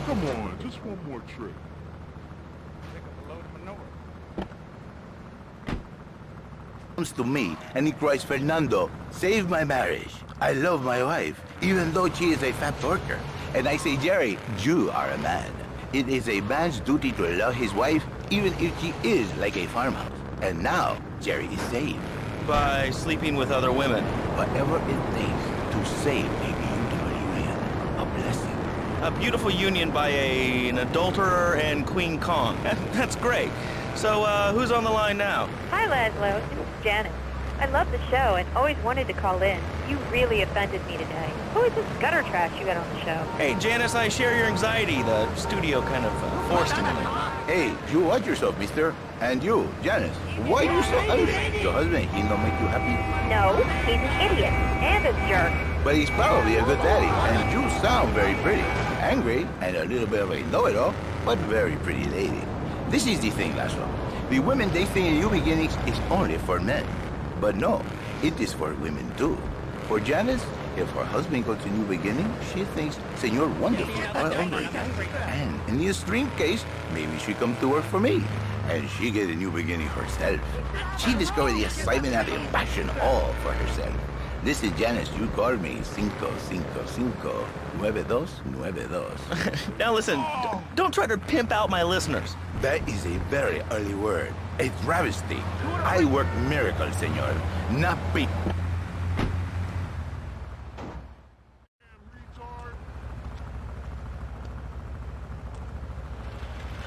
Come on, just one more trip. Pick up a load of manure. Comes to me and he cries, Fernando, save my marriage. I love my wife, even though she is a fat worker. And I say, Jerry, you are a man. It is a man's duty to love his wife, even if she is like a farmhouse. And now, Jerry is saved. By sleeping with other women. Whatever it takes to save a beautiful union. A blessing. A beautiful union by an adulterer and Queen Kong. That's great. So, who's on the line now? Hi, Laszlo. It's Janet. I love the show and always wanted to call in. You really offended me today. Who is this gutter trash you got on the show? Hey, Janice, I share your anxiety. The studio kind of forced it on me. Hey, you watch yourself, mister. And you, Janice, why are you so angry? Your husband, he don't make you happy? No, he's an idiot and a jerk. But he's probably a good daddy, and you sound very pretty. Angry, and a little bit of a know-it-all, but very pretty lady. This is the thing, Laszlo. The women they think in new beginnings is only for men. But no, it is for women too. For Janice, if her husband goes to new beginning, she thinks Senor Wonderful all over again. And in the extreme case, maybe she come to work for me. And she get a new beginning herself. She discovered the excitement and the passion all for herself. This is Janice, you call me 555 9292. Now listen, don't try to pimp out my listeners. That is a very early word. A travesty. I work miracles, senor, not people.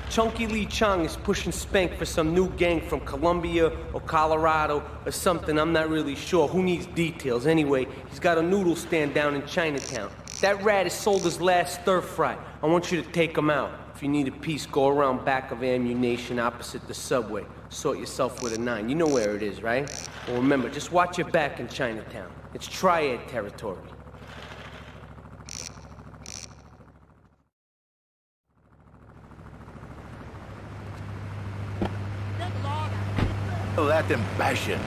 Chunky Lee Chong is pushing Spank for some new gang from Colombia or Colorado or something, I'm not really sure. Who needs details? Anyway, he's got a noodle stand down in Chinatown. That rat has sold his last stir-fry. I want you to take him out. If you need a piece, go around back of Ammunition opposite the subway. Sort yourself with a 9. You know where it is, right? Well, remember, just watch your back in Chinatown. It's triad territory. Latin passion.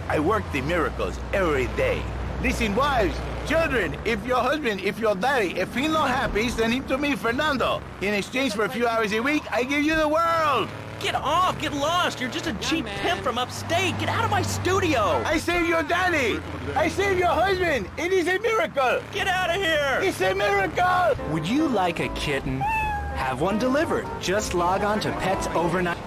I work the miracles every day. Listen, wives, children, if your husband, if your daddy, if he's not happy, send him to me, Fernando. In exchange for a few hours a week, I give you the world. Get off! Get lost! You're just a cheap pimp from upstate! Get out of my studio! I save your daddy! I save your husband! It is a miracle! Get out of here! It's a miracle! Would you like a kitten? Have one delivered. Just log on to Pets Overnight.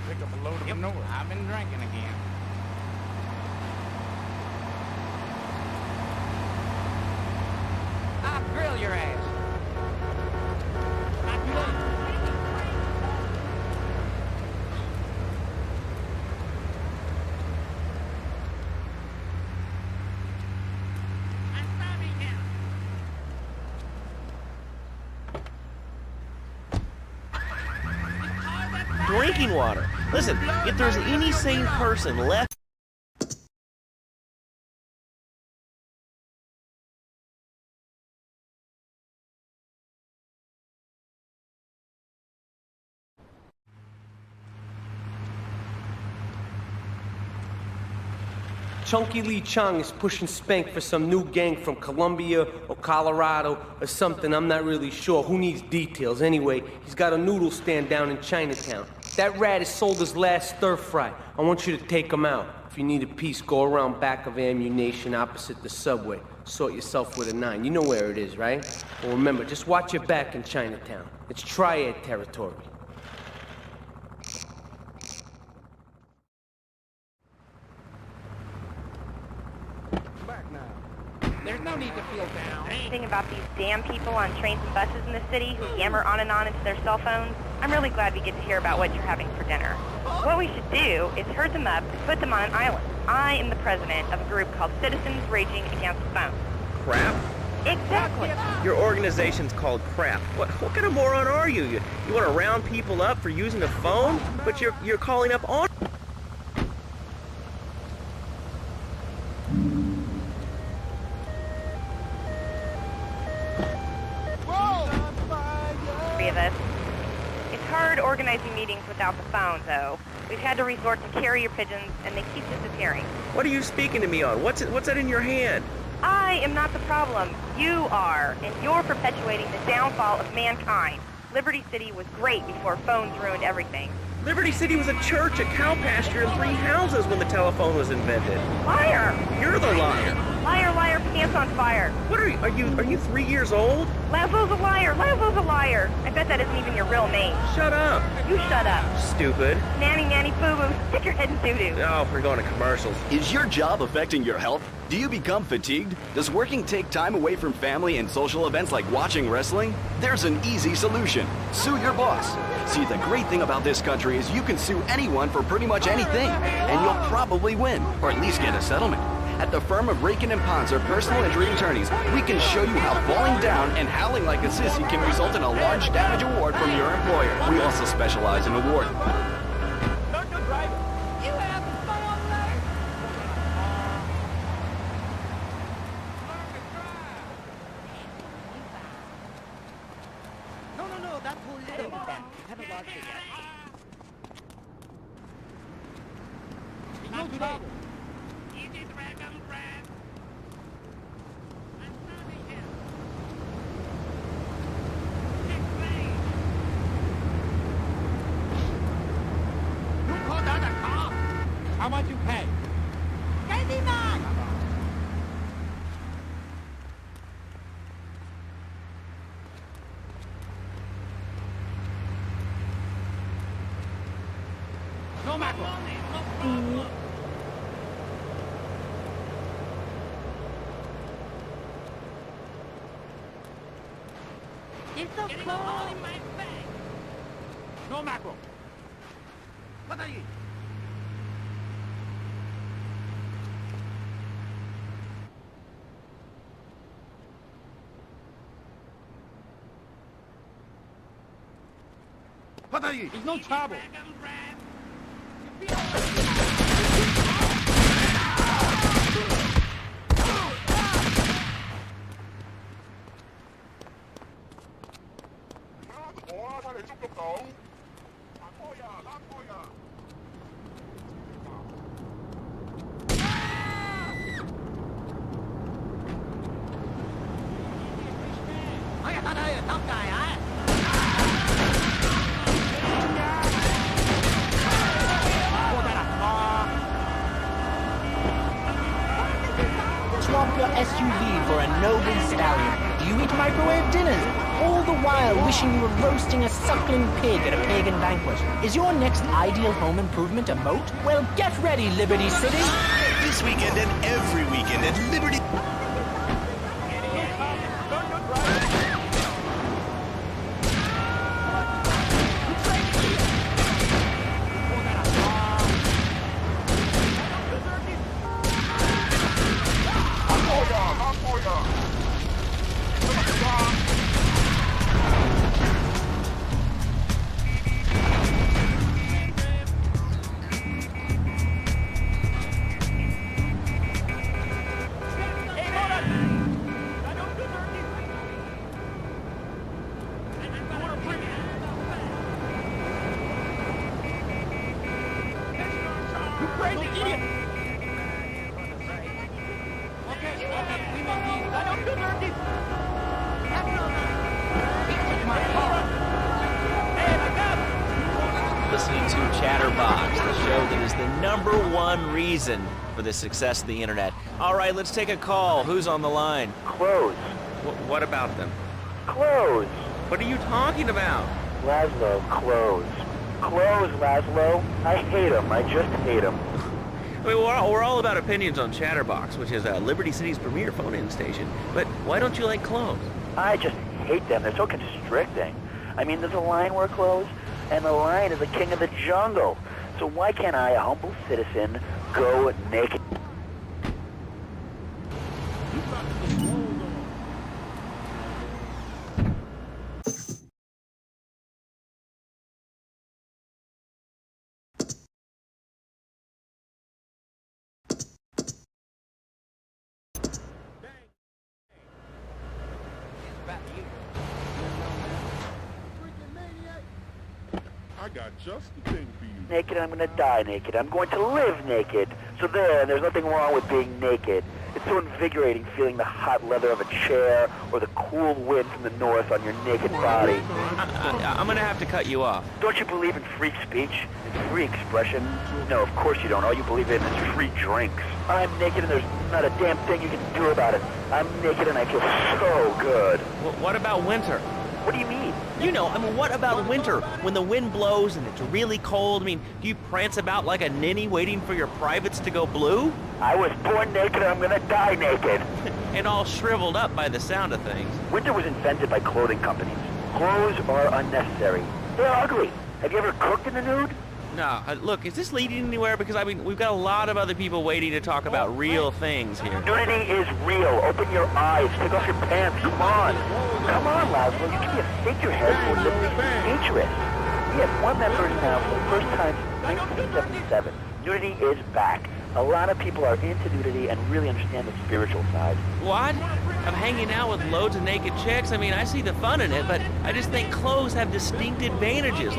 Pick up a load of manure. I've been drinking again. I'll grill your ass. Not too late. Drinking water. Listen, if there's any sane person left... Chunky Lee Chong is pushing Spank for some new gang from Colombia or Colorado or something, I'm not really sure. Who needs details? Anyway, he's got a noodle stand down in Chinatown. That rat has sold his last stir-fry. I want you to take him out. If you need a piece, go around back of Ammunition opposite the subway. Sort yourself with a 9. You know where it is, right? Well, remember, just watch your back in Chinatown. It's triad territory. Back now. There's no need to feel down. anything about these damn people on trains and buses in the city who yammer on and on into their cell phones, I'm really glad we get to hear about what you're having for dinner. What we should do is herd them up and put them on an island. I am the president of a group called Citizens Raging Against the Phone. Crap? Exactly. Your organization's called Crap. What kind of moron are you? You want to round people up for using a phone? But you're calling up on... Three of us. It's hard organizing meetings without the phone, though. We've had to resort to carrier pigeons, and they keep disappearing. What are you speaking to me on? What's that in your hand? I am not the problem. You are, and you're perpetuating the downfall of mankind. Liberty City was great before phones ruined everything. Liberty City was a church, a cow pasture, and 3 houses when the telephone was invented. Liar! You're the liar. Liar, liar, pants on fire. What are you 3 years old? Laszlo's a liar. Laszlo's a liar. I bet that isn't even your real name. Shut up. You shut up. Stupid. Nanny, nanny, boo-boo. Stick your head in doo-doo. Oh, we're going to commercials. Is your job affecting your health? Do you become fatigued? Does working take time away from family and social events like watching wrestling? There's an easy solution. Sue your boss. See, the great thing about this country is you can sue anyone for pretty much anything, and you'll probably win, or at least get a settlement. At the firm of Rakin & Ponzer Personal Injury Attorneys, we can show you how falling down and howling like a sissy can result in a large damage award from your employer. We also specialize in award. How much you pay? No mackerel. It's so cold. No mackerel. What are you? What are you? There's no trouble. Swap your SUV for a noble stallion. Do you eat microwave dinners? All the while wishing you were roasting a suckling pig at a pagan banquet. Is your next ideal home improvement a moat? Well, get ready, Liberty City. This weekend and every weekend at Liberty... Listening to Chatterbox, the show that is the #1 reason for the success of the internet. All right, let's take a call. Who's on the line? Clothes. What about them? Clothes. What are you talking about? Laszlo, clothes. Clothes, Laszlo. I hate them. I just hate them. I mean, we're all about opinions on Chatterbox, which is Liberty City's premier phone-in station. But why don't you like clothes? I just hate them. They're so constricting. I mean, does a lion wear clothes? And the lion is the king of the jungle. So why can't I, a humble citizen, go naked? I got just the thing for you. Naked, I'm gonna die naked. I'm going to live naked. So there's nothing wrong with being naked. It's so invigorating feeling the hot leather of a chair or the cool wind from the north on your naked body. I'm gonna have to cut you off. Don't you believe in free speech and free expression? No, of course you don't. All you believe in is free drinks. I'm naked and there's not a damn thing you can do about it. I'm naked and I feel so good. What about winter? What do you mean? You know, I mean, what about winter? When the wind blows and it's really cold, I mean, do you prance about like a ninny waiting for your privates to go blue? I was born naked and I'm gonna die naked. And all shriveled up by the sound of things. Winter was invented by clothing companies. Clothes are unnecessary. They're ugly. Have you ever cooked in the nude? No, look, is this leading anywhere? Because, I mean, we've got a lot of other people waiting to talk about real things here. Nudity is real. Open your eyes. Take off your pants. Come on. Come on, Laszlo. You can be a figurehead for the futurist. We have one member now for the first time since 1977. Nudity is back. A lot of people are into nudity and really understand the spiritual side. What? I'm hanging out with loads of naked chicks? I mean, I see the fun in it, but I just think clothes have distinct advantages.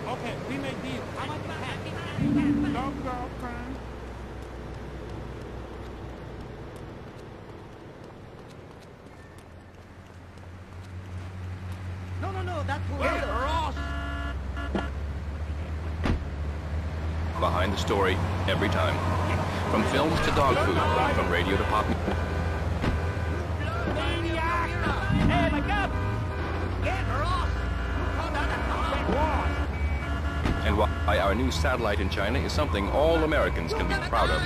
Okay, we make deals. How much you No, girlfriend. No, that's Ross. Behind the story, every time. From films to dog food, from radio to pop music. Hey, my God! Get Ross! And why our new satellite in China is something all Americans can be proud of.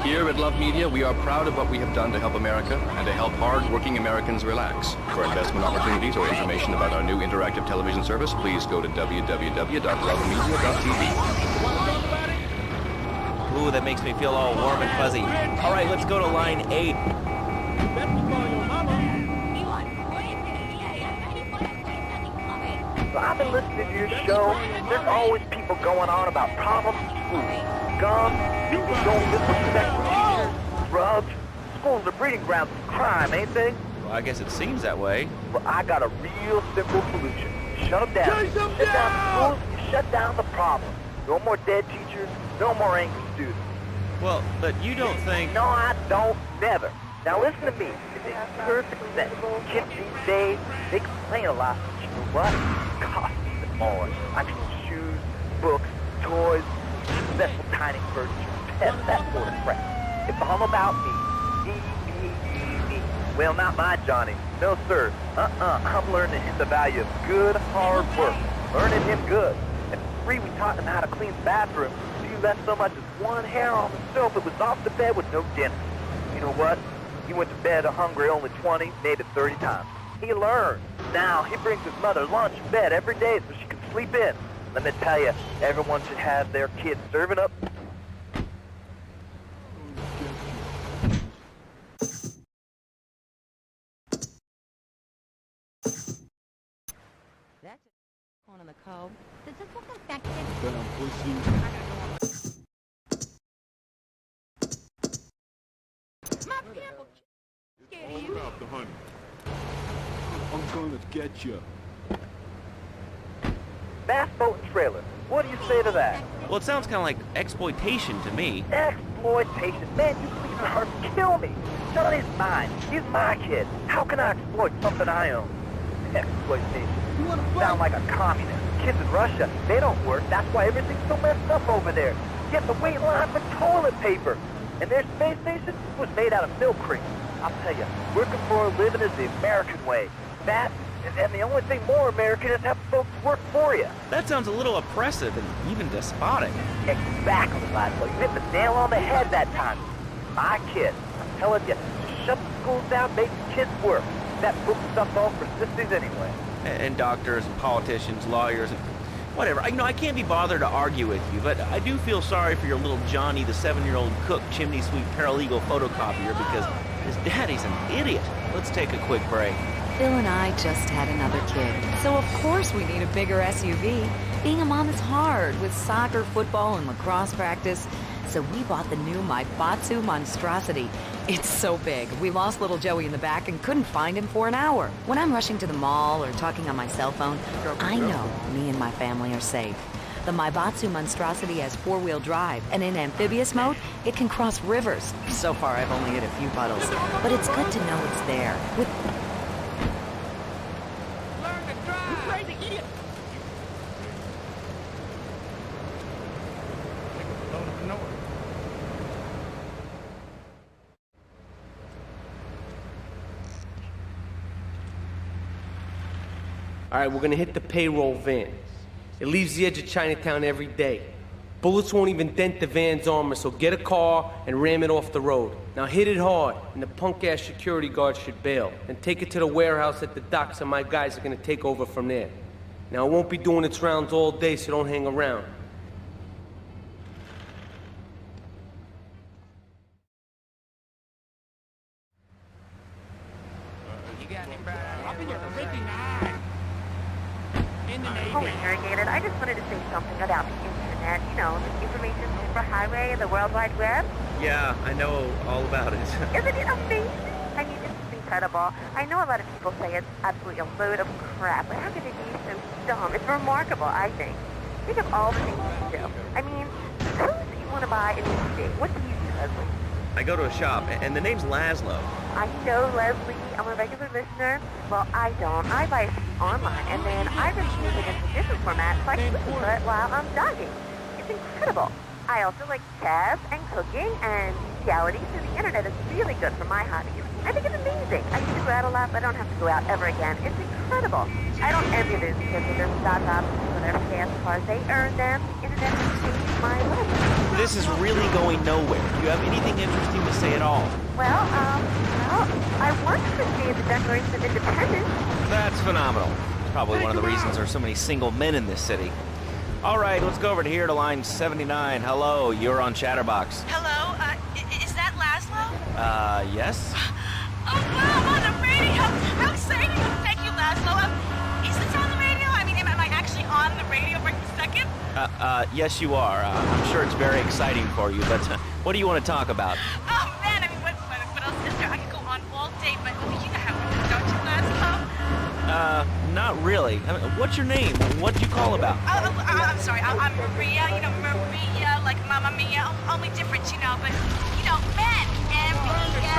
Here at Love Media, we are proud of what we have done to help America and to help hard-working Americans relax. For investment opportunities or information about our new interactive television service, please go to www.lovemedia.tv. Ooh, that makes me feel all warm and fuzzy. All right, let's go to line 8. I've been listening to your show. There's always people going on about problems in school. Guns, people don't disrespect teachers, drugs. Schools are breeding grounds for crime, ain't they? Well, I guess it seems that way. Well, I got a real simple solution. Shut them down. Shut down schools, you shut down the problem. No more dead teachers, no more angry students. Well, but you don't think... No, I don't. Never. Now listen to me. It makes perfect sense. Kids these days, they complain a lot. But you know what? It costs even more. I mean, shoes, books, toys, special tiny furniture, pets, that sort of crap. It's all about me. Me. Well, not my Johnny. No, sir. I'm learning him the value of good, hard work. Learning him good. And for free, we taught him how to clean the bathroom. So you left so much as one hair on the soap, it was off the bed with no dinner. You know what? He went to bed hungry only 20, maybe 30 times. He learned. Now, he brings his mother lunch in bed every day so she can sleep in. Let me tell you, everyone should have their kids serving up. That's on the cove. Does this look infected? Damn pussy. My pimple. Scared of All you. about the honey. I'm gonna get you. Bass boat and trailer. What do you say to that? Well, it sounds kind of like exploitation to me. Exploitation. Man, you please hurt kill me. Johnny's mine. He's my kid. How can I exploit something I own? Exploitation. You sound like a communist. Kids in Russia, they don't work. That's why everything's so messed up over there. You have to wait in line for toilet paper. And their space station was made out of milk cream. I'll tell you, working for a living is the American way. That, and the only thing more American is having folks work for you. That sounds a little oppressive and even despotic. Exactly, Laszlo. You hit the nail on the head that time. My kid, I'm telling you, just shut the schools down, make the kids work. That book stuff all for sissies anyway. And doctors and politicians, lawyers, and whatever. I can't be bothered to argue with you, but I do feel sorry for your little Johnny, the 7-year-old cook, chimney sweep paralegal photocopier, because his daddy's an idiot. Let's take a quick break. Phil and I just had another kid, so of course we need a bigger SUV. Being a mom is hard with soccer, football, and lacrosse practice. So we bought the new Maibatsu Monstrosity. It's so big, we lost little Joey in the back and couldn't find him for an hour. When I'm rushing to the mall or talking on my cell phone, I know me and my family are safe. The Maibatsu Monstrosity has 4-wheel drive, and in amphibious mode, it can cross rivers. So far, I've only hit a few puddles, but it's good to know it's there. All right, we're gonna hit the payroll van. It leaves the edge of Chinatown every day. Bullets won't even dent the van's armor, so get a car and ram it off the road. Now hit it hard, and the punk-ass security guard should bail. And take it to the warehouse at the docks, and my guys are gonna take over from there. Now it won't be doing its rounds all day, so don't hang around. Holy Irrigated, I just wanted to say something about the internet, you know, the information superhighway and the World Wide Web. Yeah, I know all about it. Isn't it amazing? I mean, it's incredible. I know a lot of people say it's absolutely a load of crap, but how could it be so dumb? It's remarkable, I think. Think of all the things you do. I mean, suppose you want to buy a new TV. What do you do, Leslie? I go to a shop, and the name's Laszlo. I know, Leslie. I'm a regular listener. Well, I don't. I buy a CD online, and then I review it into different formats so I can listen to it while I'm jogging. It's incredible. I also like chess and cooking and reality, so the internet is really good for my hobbies. I think it's amazing. I used to go out a lot, but I don't have to go out ever again. It's incredible. I don't envy those kids with their stock options for their fast cars. They earn them. The internet has changed my life. This is really going nowhere. Do you have anything interesting to say at all? Well, I once appreciated the Declaration of Independence. That's phenomenal. Probably one of the reasons there are so many single men in this city. All right, let's go over to here to line 79. Hello, you're on Chatterbox. Hello, is that Laszlo? Yes? Oh, wow, I'm on the radio! How exciting! Thank you, Laszlo. Is this on the radio? I mean, am I actually on the radio for a second? Yes, you are. I'm sure it's very exciting for you, but what do you want to talk about? Oh, man, I mean, what else is there? I could go on all day, but you know how it is, don't you, Laszlo? Not really. I mean, what's your name? What do you call about? I'm sorry, I'm Maria, you know, Maria, like Mamma Mia, only different, you know, but, you know, men, M-E-N.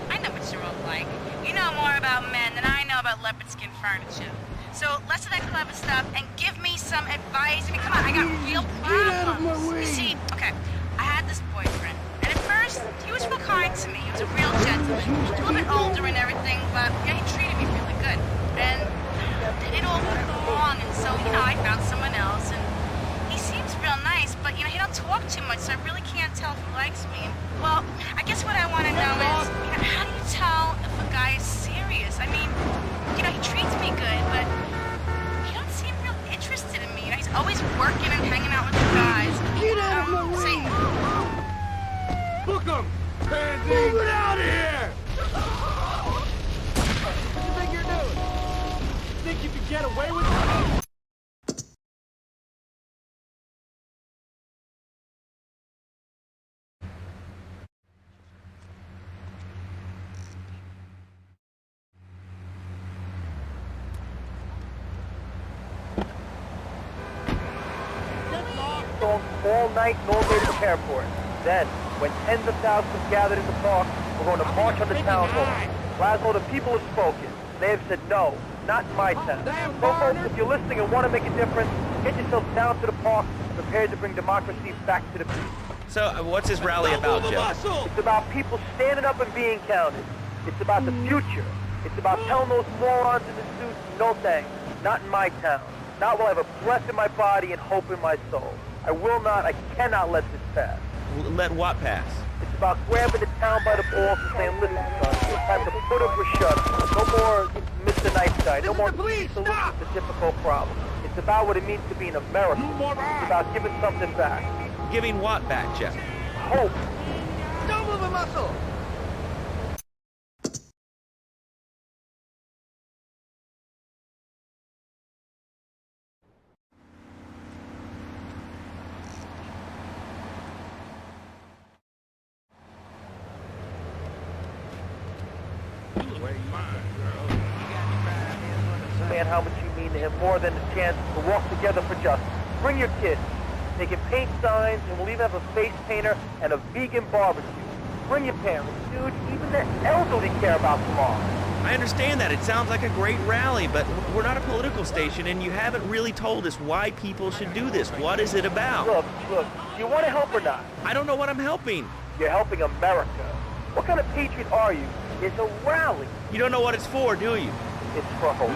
I know what you're all like. You know more about men than I know about leopard skin furniture. So less of that clever stuff and give me some advice. I mean, come on, I got real problems. You see, okay, I had this boyfriend, and at first, he was real kind to me. He was a real gentleman. He was a little bit older and everything, but yeah, he treated me really good. And it all went wrong, and so, you know, I found someone else, and he seems real nice, but, you know, he don't talk too much, so I really can't tell if he likes me. Well, I guess what I want to know is, you know, how do you tell if a guy is serious? I mean, you know, he treats me good, but he don't seem real interested in me. You know, he's always working and hanging out with the guys. Get out of my way! Book him! Move it out of here! What do you think you're doing? Think you can get away with it? All night and all the way to the airport. Then, When tens of thousands have gathered in the park, we're going to march on the town hall. Laszlo, the people have spoken. They have said no, not in my town. So folks, if you're listening and want to make a difference, get yourself down to the park, prepared to bring democracy back to the people. So, what's this rally about, Jeff? It's about people standing up and being counted. It's about the future. It's about telling those morons in the suits, no thanks. Not in my town. Not while I have a breath in my body and hope in my soul. I cannot let this pass. Let what pass? It's about grabbing the town by the balls and saying, listen, son, it's time to put up or shut up. No more Mr. Nice Guy. No more easy solutions to difficult problems. It's about what it means to be an American. It's about giving something back. Giving what back, Jeff? Hope. Don't move a muscle. Man, how much you mean to him, more than a chance to walk together for justice. Bring your kids. They can paint signs, and we'll even have a face painter and a vegan barbecue. Bring your parents, dude. Even the elderly care about tomorrow. I understand that. It sounds like a great rally, but we're not a political station, and you haven't really told us why people should do this. What is it about? Look, do you want to help or not? I don't know what I'm helping. You're helping America. What kind of patriot are you? It's a rally. You don't know what it's for, do you? It's for hope.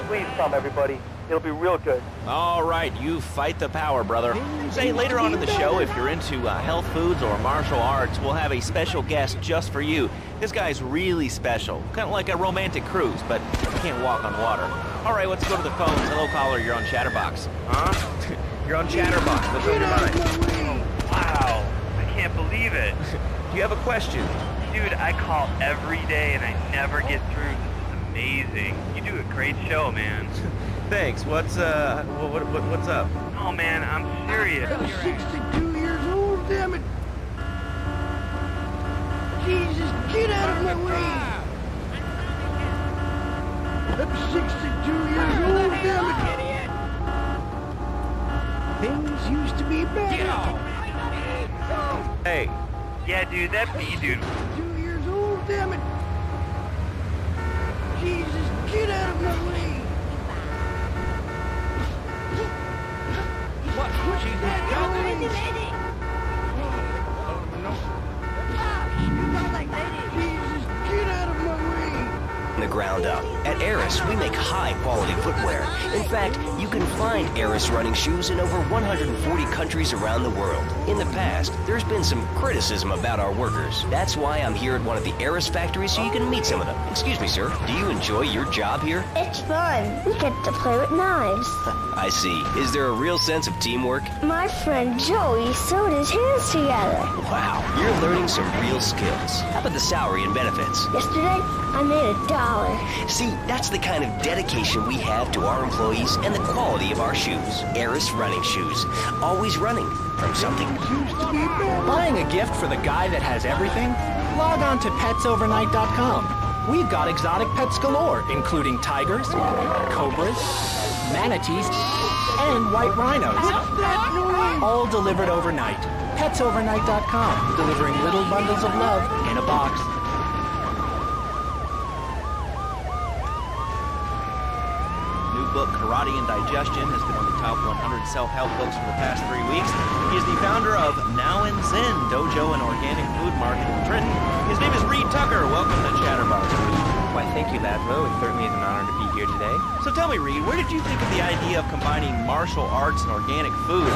Please come, everybody. It'll be real good. All right, you fight the power, brother. Say, later on in the show, if you're into health foods or martial arts, we'll have a special guest just for you. This guy's really special. Kind of like a romantic cruise, but can't walk on water. All right, let's go to the phones. Hello, caller, you're on Chatterbox. Huh? You're on Chatterbox. What's on your mind? Wow, I can't believe it. Do you have a question? Dude, I call every day and I never get through. This is amazing. You do a great show, man. Thanks. What's what's up? Oh man, I'm serious. I'm 62 years old, damn it! Jesus, get out of my way! I'm 62 years old, damn it! Things used to be better. Hey. Yeah, dude, that me, dude. 2 years old, damn it! Jesus, get out of my way! What? She's not going. Jesus, get out of my way! The ground up. At Eris, we make high-quality footwear. In fact, you can find Eris running shoes in over 140 countries around the world. In the past, there's been some criticism about our workers. That's why I'm here at one of the Eris factories so you can meet some of them. Excuse me, sir. Do you enjoy your job here? It's fun. We get to play with knives. I see. Is there a real sense of teamwork? My friend Joey sewed his hands together. Wow, you're learning some real skills. How about the salary and benefits? Yesterday, I made $1. See, that's the kind of dedication we have to our employees and the quality of our shoes. Eris running shoes. Always running from something. Buying a gift for the guy that has everything? Log on to petsovernight.com. We've got exotic pets galore, including tigers, cobras, manatees, and white rhinos. All delivered overnight. petsovernight.com, delivering little bundles of love in a box. Book Karate and Digestion has been on the top 100 self-help books for the past 3 weeks. He is the founder of Now and Zen Dojo and Organic Food Market in Trenton. His name is Reed Tucker. Welcome to Chatterbox. Why, thank you, Laszlo. It certainly is an honor to be here today. So tell me, Reed, where did you think of the idea of combining martial arts and organic food?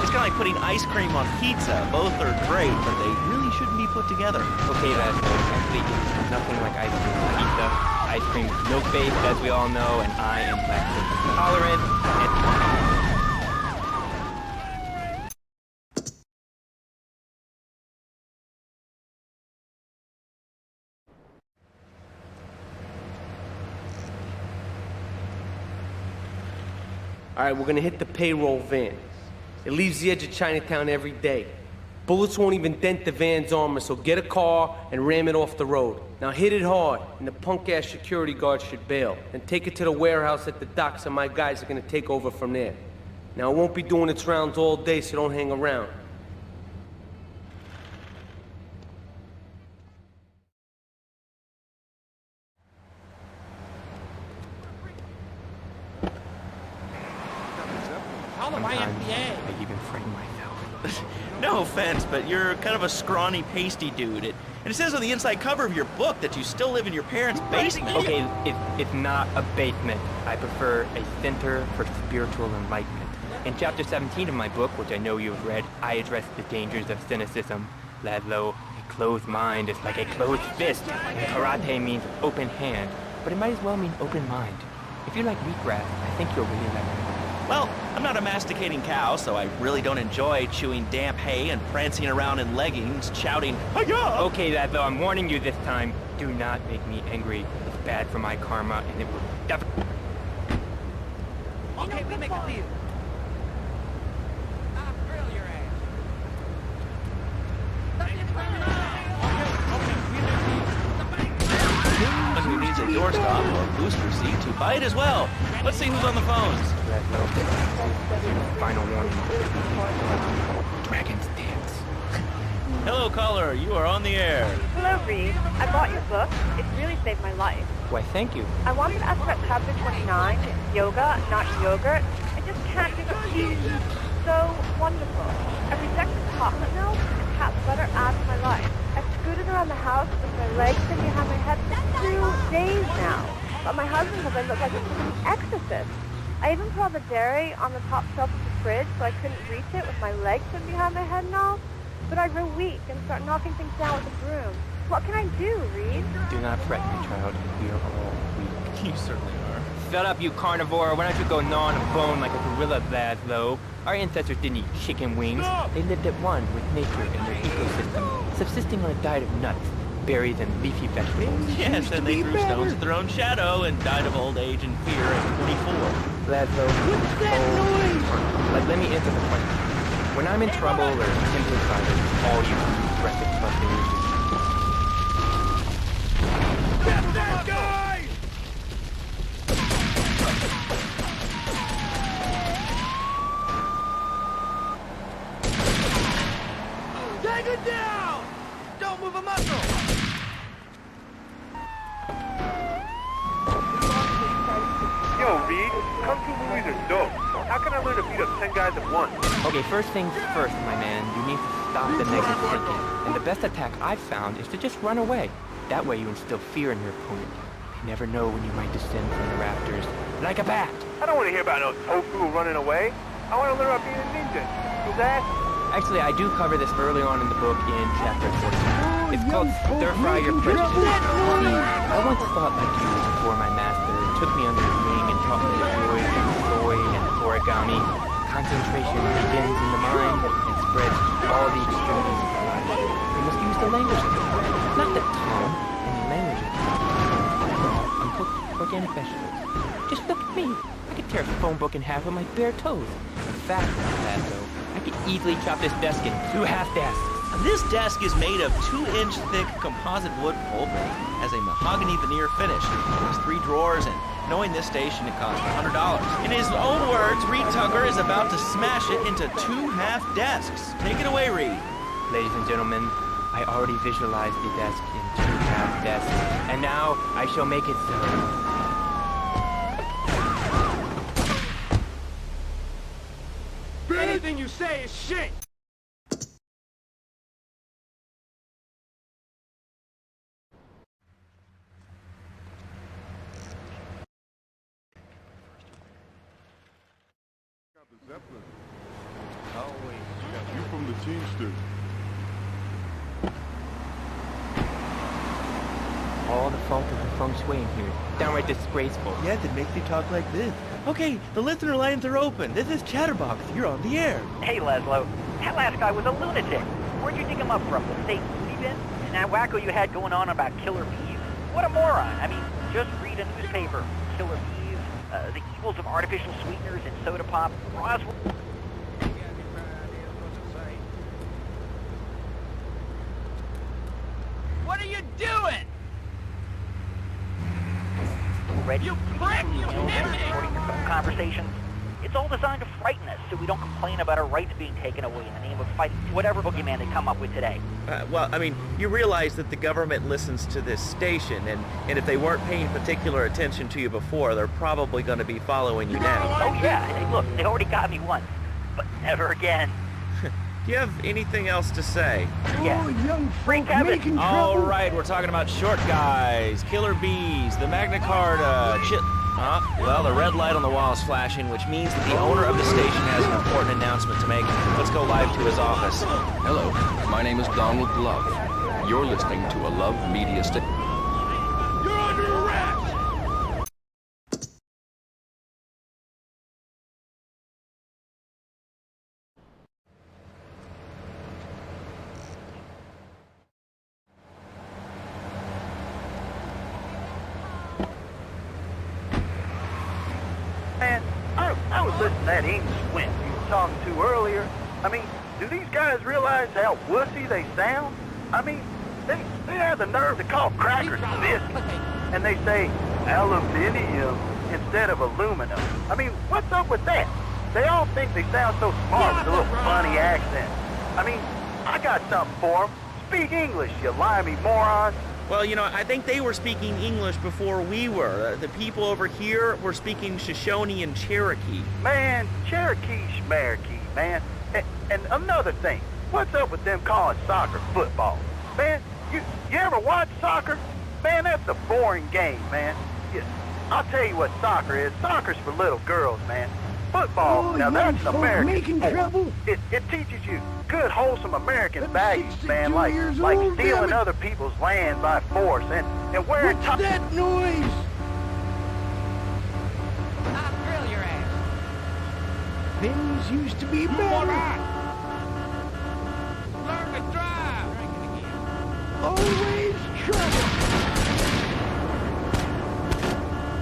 It's kind of like putting ice cream on pizza. Both are great, but they really shouldn't be put together. Okay, Laszlo. Actually, it's nothing like ice cream and pizza. Ice cream is milk-based, as we all know, and I am lactose intolerant. All right, we're gonna hit the payroll van. It leaves the edge of Chinatown every day. Bullets won't even dent the van's armor, so get a car and ram it off the road. Now hit it hard, and the punk-ass security guard should bail. Then take it to the warehouse at the docks, and my guys are gonna take over from there. Now, it won't be doing its rounds all day, so don't hang around. Call the Sometimes YMCA. I even frighten myself. No offense, but you're kind of a scrawny, pasty dude. And it says on the inside cover of your book that you still live in your parents' basement. Okay, it's not a basement. I prefer a center for spiritual enlightenment. In chapter 17 of my book, which I know you've read, I address the dangers of cynicism. Laszlo, a closed mind is like a closed fist. Karate means open hand, but it might as well mean open mind. If you like wheatgrass, I think you'll really like it. Well, I'm not a masticating cow, so I really don't enjoy chewing damp hay and prancing around in leggings, shouting, "Hi-ya!" Okay, Laszlo, I'm warning you this time. Do not make me angry. It's bad for my karma, and it will definitely... Okay, we make a deal. I'll grill your ass. Someone who needs a doorstop or booster seat to buy it as well. Let's see who's on the phones. Laszlo, final warning. Dragon's Dance. Hello, caller. You are on the air. Hello, Reed. I bought your book. It really saved my life. Why, thank you. I wanted to ask about chapter 29, yoga, not yogurt. I just can't get it. It's so wonderful. I rejected chocolate milk, and cat butter adds my life. I've scooted around the house with my legs sitting behind my head for 2 days now. But my husband says I look like an exorcist. I even put all the dairy on the top shelf of the fridge so I couldn't reach it with my legs sitting behind my head and all. But I grow weak and start knocking things down with a broom. What can I do, Reed? Do not fret, my child. We are all weak. You certainly are. Shut up, you carnivore. Why don't you go gnaw on a bone like a gorilla, Laszlo? Our ancestors didn't eat chicken wings. They lived at one with nature and their ecosystem, subsisting on a diet of nuts, berries, and leafy vegetables. Yes, and they threw stones at their own shadow and died of old age and fear at 24. Laszlo, What's that noise? let me answer the question. When I'm in trouble or simply excited, all you can do is rest it trusting me. Get that guy! Take it down! Don't move a muscle! Yo, Reed, Kung Fu movies are dope. How can I learn to beat up 10 guys at once? Okay, first things first, my man. You need to stop the negative thinking. And the best attack I've found is to just run away. That way you instill fear in your opponent. You never know when you might descend from the rafters. Like a bat! I don't want to hear about no tofu running away. I want to learn about being a ninja. Who's that? Actually, I do cover this early on in the book in chapter 14. It's called Stir Fry Your Prejudice. I once thought like you before my master took me under his wing and taught me the joys of soy and origami. Concentration begins in the mind and spreads to all the extremities of the body. We must use the language of the bread, not the tongue, and the language of the body. Uncooked organic vegetables. Just look at me. I could tear a phone book in half with my bare toes. In fact, though, I could easily chop this desk in 2 half desks. This desk is made of 2-inch thick composite wood pulp and has a mahogany veneer finish. It has 3 drawers, and knowing this station, it cost $100. In his own words, Reed Tucker is about to smash it into 2 half desks. Take it away, Reed. Ladies and gentlemen, I already visualized the desk in 2 half desks, and now I shall make it so. Anything you say is shit! Zeppelin. You from the Teamsters. All the fault of the feng shui in here. Downright disgraceful. Yes, it makes you talk like this. Okay, the listener lines are open. This is Chatterbox. You're on the air. Hey, Laszlo. That last guy was a lunatic. Where'd you dig him up from? The state movie bin? And that wacko you had going on about killer bees? What a moron. I mean, just read a newspaper. Killer bees, the evils of artificial sweeteners in soda pop, Roswell... What are you doing? Ready? You prick! You Recording your phone conversations. It's all designed to frighten us so we don't complain about our rights being taken away in the name of fighting whatever boogeyman they come up with today. Well, I mean, you realize that the government listens to this station, and if they weren't paying particular attention to you before, they're probably going to be following you now. Oh, yeah. Hey, look, they already got me once. but never again. Do you have anything else to say? Yeah. Oh, young Bring folk Kevin. making All trouble. right, we're talking about short guys, killer bees, the Magna Carta, well, the red light on the wall is flashing, which means that the owner of the station has an important announcement to make. Let's go live to his office. Hello, my name is Donald Love. You're listening to a Love Media station. You're under arrest. Man, I was listening to that English wimp you were talking to earlier. I mean, do these guys realize how wussy they sound? I mean, they have the nerve to call crackers biscuits, and they say aluminium instead of aluminum. I mean, what's up with that? They all think they sound so smart with a little funny accent. I mean, I got something for them. Speak English, you limey morons. Well, you know, I think they were speaking English before we were. The people over here were speaking Shoshone and Cherokee. Man, Cherokee schmarokee, man. And another thing, what's up with them calling soccer football? Man, you ever watch soccer? Man, that's a boring game, man. I'll tell you what soccer is. Soccer's for little girls, man. Football, now that's American making sport. trouble. It teaches you good, wholesome American values, man, 62 like years old, stealing damn it. other people's land by force and wearing What's that noise? I'll drill your ass. Things used to be better. Learn to drive. Always trouble.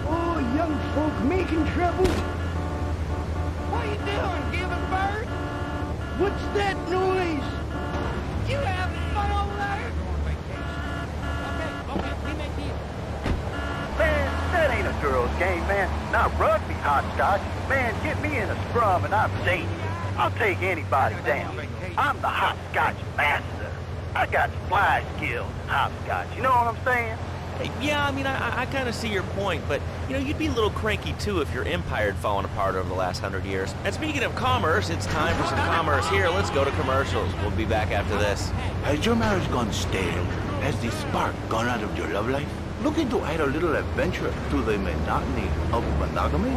Oh, young folk making trouble. What are you doing, giving birth? What's that noise? You having fun over there? Okay, we make deal. Man, that ain't a girl's game, man. Not rugby hopscotch. Man, get me in a scrum and I'm dangerous. I'll take anybody down. I'm the hopscotch master. I got fly skills in hopscotch. You know what I'm saying? Yeah, I mean, I kind of see your point, but, you know, you'd be a little cranky, too, if your empire had fallen apart over the last 100 years. And speaking of commerce, it's time for some commerce here. Let's go to commercials. We'll be back after this. Has your marriage gone stale? Has the spark gone out of your love life? Looking to add a little adventure to the monotony of monogamy?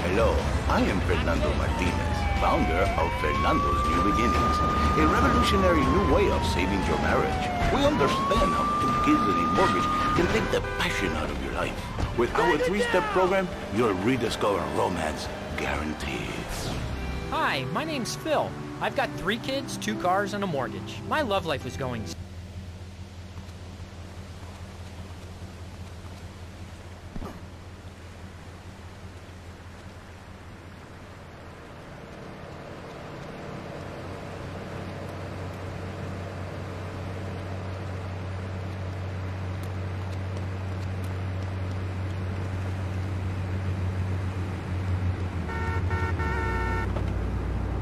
Hello, I am Fernando Martinez, founder of Fernando's New Beginnings, a revolutionary new way of saving your marriage. We understand how 2 kids and a mortgage can take the passion out of your life. With our 3-step program, you'll rediscover romance guaranteed. Hi, my name's Phil. I've got 3 kids, 2 cars, and a mortgage. My love life is going...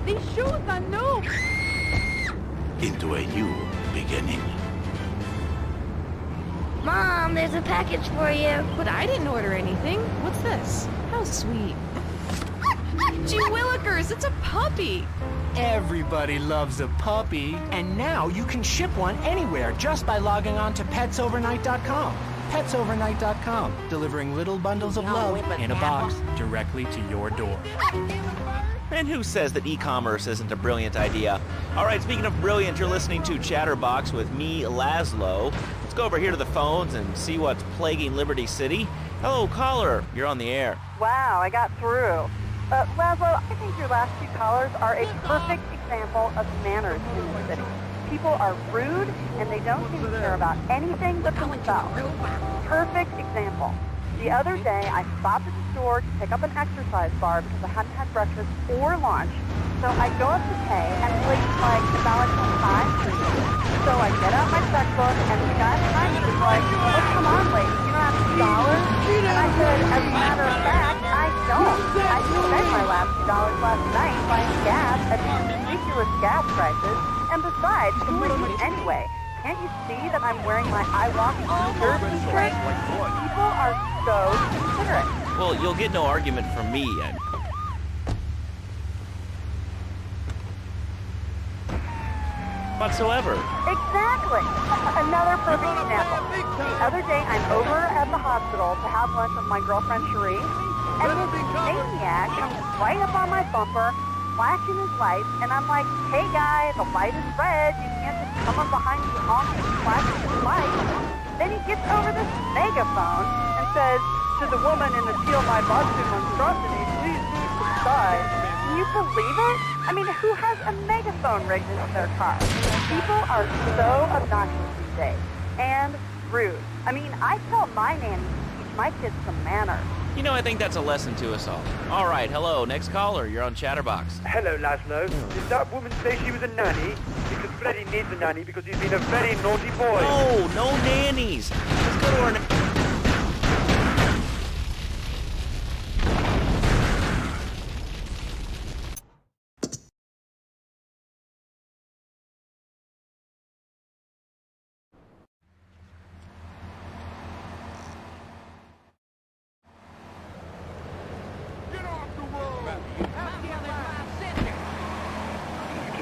These shoes are new. Into a new beginning. Mom, there's a package for you. But I didn't order anything. What's this? How sweet. Gee willikers, it's a puppy. Everybody loves a puppy. And now you can ship one anywhere just by logging on to petsovernight.com. Petsovernight.com, delivering little bundles of love in a box directly to your door. And who says that e-commerce isn't a brilliant idea? All right, speaking of brilliant, you're listening to Chatterbox with me, Laszlo. Let's go over here to the phones and see what's plaguing Liberty City. Hello, caller. You're on the air. Wow, I got through. Laszlo, I think your last 2 callers are a perfect example of manners in the city. People are rude, and they don't seem to care about anything but themselves. Perfect example. The other day, I stopped at the store to pick up an exercise bar because I hadn't had breakfast or lunch. So I go up to pay, and the lady's like, $1.25. So I get out my checkbook, and the guy behind me was like, oh, come on, lady, you don't have $2? And I said, as a matter of fact, I don't. I spent my last $2 last night buying gas at these ridiculous gas prices, and besides, completely anyway. Can't you see that I'm wearing my I Walk in New Jersey shirt? People are so considerate. Well, you'll get no argument from me. whatsoever. Exactly. Another perfect example. The other day, I'm over at the hospital to have lunch with my girlfriend Cherie, and this maniac comes right up on my bumper, flashing his lights, and I'm like, hey guy, the light is red, you can't just come up behind me honking and flashing his lights. Then he gets over this megaphone and says, to the woman in the teal my Batsu monstrosity, please move to the side. Can you believe it? I mean, who has a megaphone rigged into their car? People are so obnoxious these days, and rude. I mean, I tell my nanny to teach my kids some manners. You know, I think that's a lesson to us all. All right, hello, next caller. You're on Chatterbox. Hello, Laszlo. Did that woman say she was a nanny? Because Freddy needs a nanny because he's been a very naughty boy. No nannies. Let's go to our...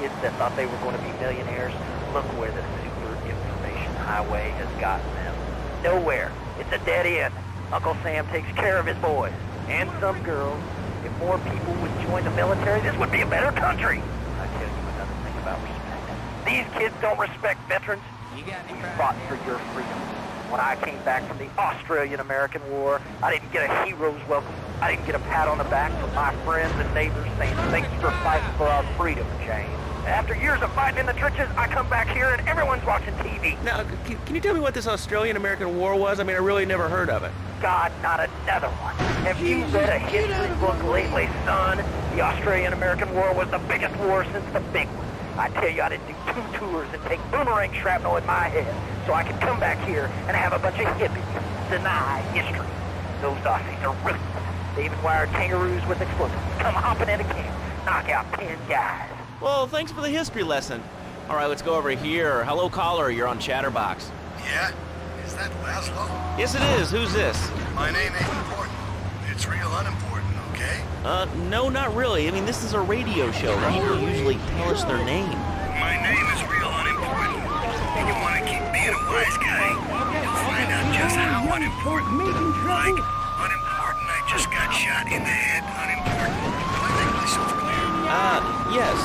Kids that thought they were going to be millionaires, look where the super information highway has gotten them. Nowhere. It's a dead end. Uncle Sam takes care of his boys. And some girls. If more people would join the military, this would be a better country. I tell you another thing about respect. These kids don't respect veterans. We fought for your freedom. When I came back from the Australian-American War, I didn't get a hero's welcome. I didn't get a pat on the back from my friends and neighbors saying, thanks for fighting for our freedom, James. After years of fighting in the trenches, I come back here and everyone's watching TV. Now, can you tell me what this Australian-American War was? I mean, I really never heard of it. God, not another one. Have you read a history book lately, son? The Australian-American War was the biggest war since the big one. I tell you, I didn't do 2 tours and take boomerang shrapnel in my head so I could come back here and have a bunch of hippies deny history. Those Aussies are ruthless. They even wired kangaroos with explosives. Come hopping into camp, knock out 10 guys. Well, thanks for the history lesson. All right, let's go over here. Hello, caller. You're on Chatterbox. Yeah? Is that Laszlo? Yes, it is. Who's this? My name ain't important. It's real unimportant, okay? No, not really. I mean, this is a radio show. People usually tell us their name. My name is real unimportant. And you want to keep being a wise guy, you'll find out just how unimportant. Like, unimportant, I just got shot in the head. Unimportant. Do I make myself clear? Yes.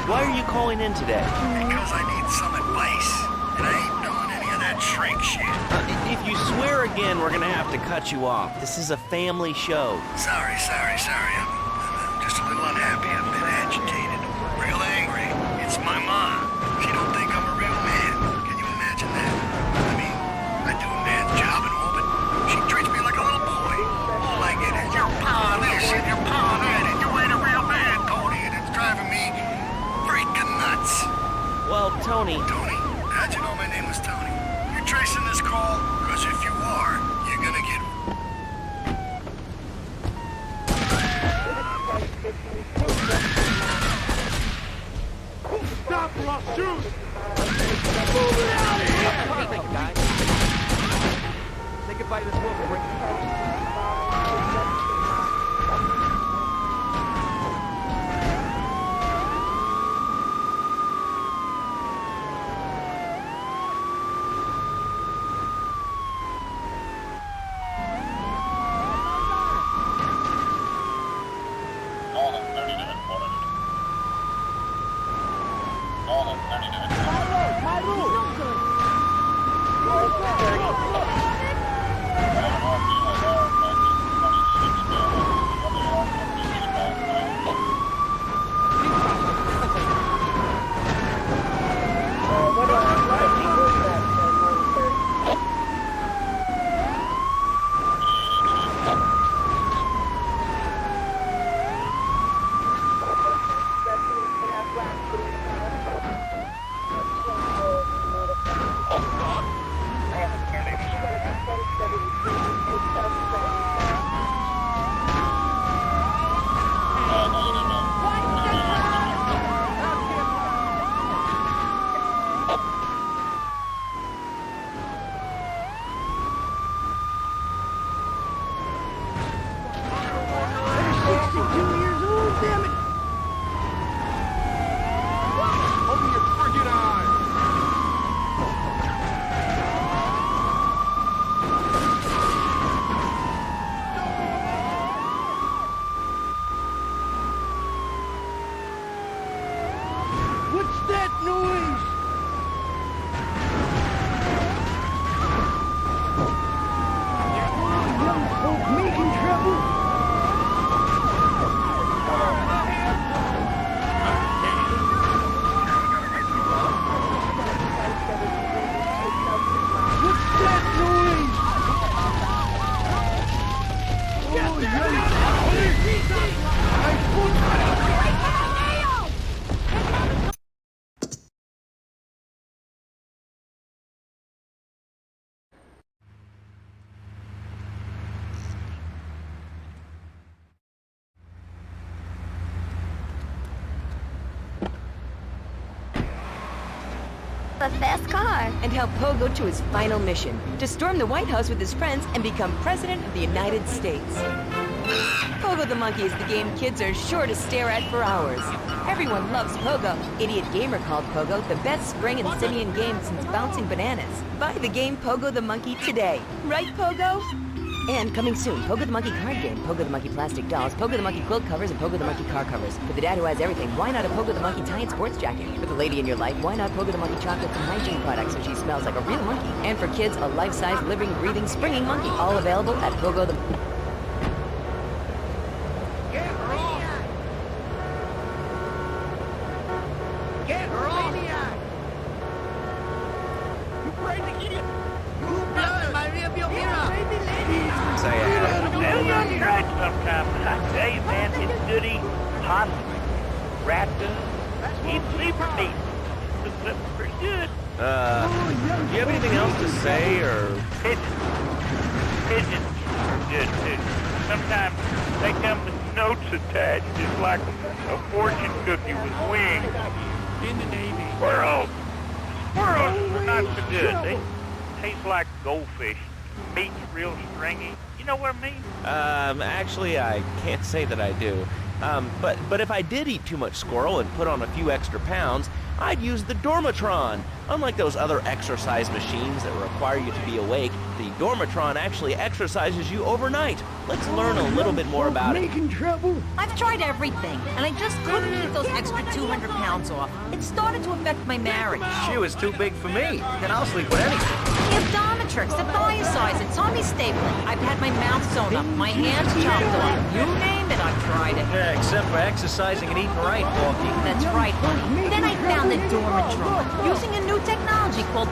Why are you calling in today? Because I need some advice. And I ain't doing any of that shrink shit. If you swear again, we're gonna have to cut you off. This is a family show. Sorry. I'm just a little unhappy. I've been agitated. Real angry. It's my mom. She don't think I'm a real man. Can you imagine that? I mean, I do a man's job and all, but she treats me like a little boy. All I get is your paw this and your paw that, and you ain't a real man, Tony, and it's driving me freaking nuts. Well, Tony... Tony? How'd you know my name was Tony? You're tracing this call? Because if you are, you're gonna get... Stop or I'll shoot! Move it out of here! Thank you, guys. Say goodbye to this wolf. A fast car. And help Pogo to his final mission, to storm the White House with his friends and become President of the United States. Pogo the Monkey is the game kids are sure to stare at for hours. Everyone loves Pogo. Idiot Gamer called Pogo the best spring and simian game since bouncing bananas. Buy the game Pogo the Monkey today. Right, Pogo? And coming soon, Pogo the Monkey card game, Pogo the Monkey plastic dolls, Pogo the Monkey quilt covers, and Pogo the Monkey car covers. For the dad who has everything, why not a Pogo the Monkey tie-in sports jacket? For the lady in your life, why not Pogo the Monkey chocolates and hygiene products so she smells like a real monkey? And for kids, a life-size, living, breathing, springing monkey. All available at Pogo the... Get off! You crazy idiot! You blood my rearview mirror! Well, you're right sometimes. I tell you, man, it's goody, possum, raccoon, even zebra meat. It's pretty good. Do you have anything else to say, or...? Pigeons are good, too. Sometimes they come with notes attached, just like a fortune cookie with wings. In the Navy. Squirrels are not so good. They taste like goldfish. Meat's real stringy. You know what I mean? Actually, I can't say that I do. But if I did eat too much squirrel and put on a few extra pounds, I'd use the Dormatron. Unlike those other exercise machines that require you to be awake, the Dormatron actually exercises you overnight. Let's learn a little bit more about it. Making trouble? I've tried everything, and I just couldn't keep those extra 200 pounds off. It started to affect my marriage. She was too big for me. Then I'll sleep with anything. The Abdometrix, the Thiazides, the tummy stapling. I've had my mouth sewn up, my hands chopped off. You name it, I've tried it. Yeah, except for exercising and eating right, Porky. That's right, honey. Then I found the Dormatron, using a new technology called...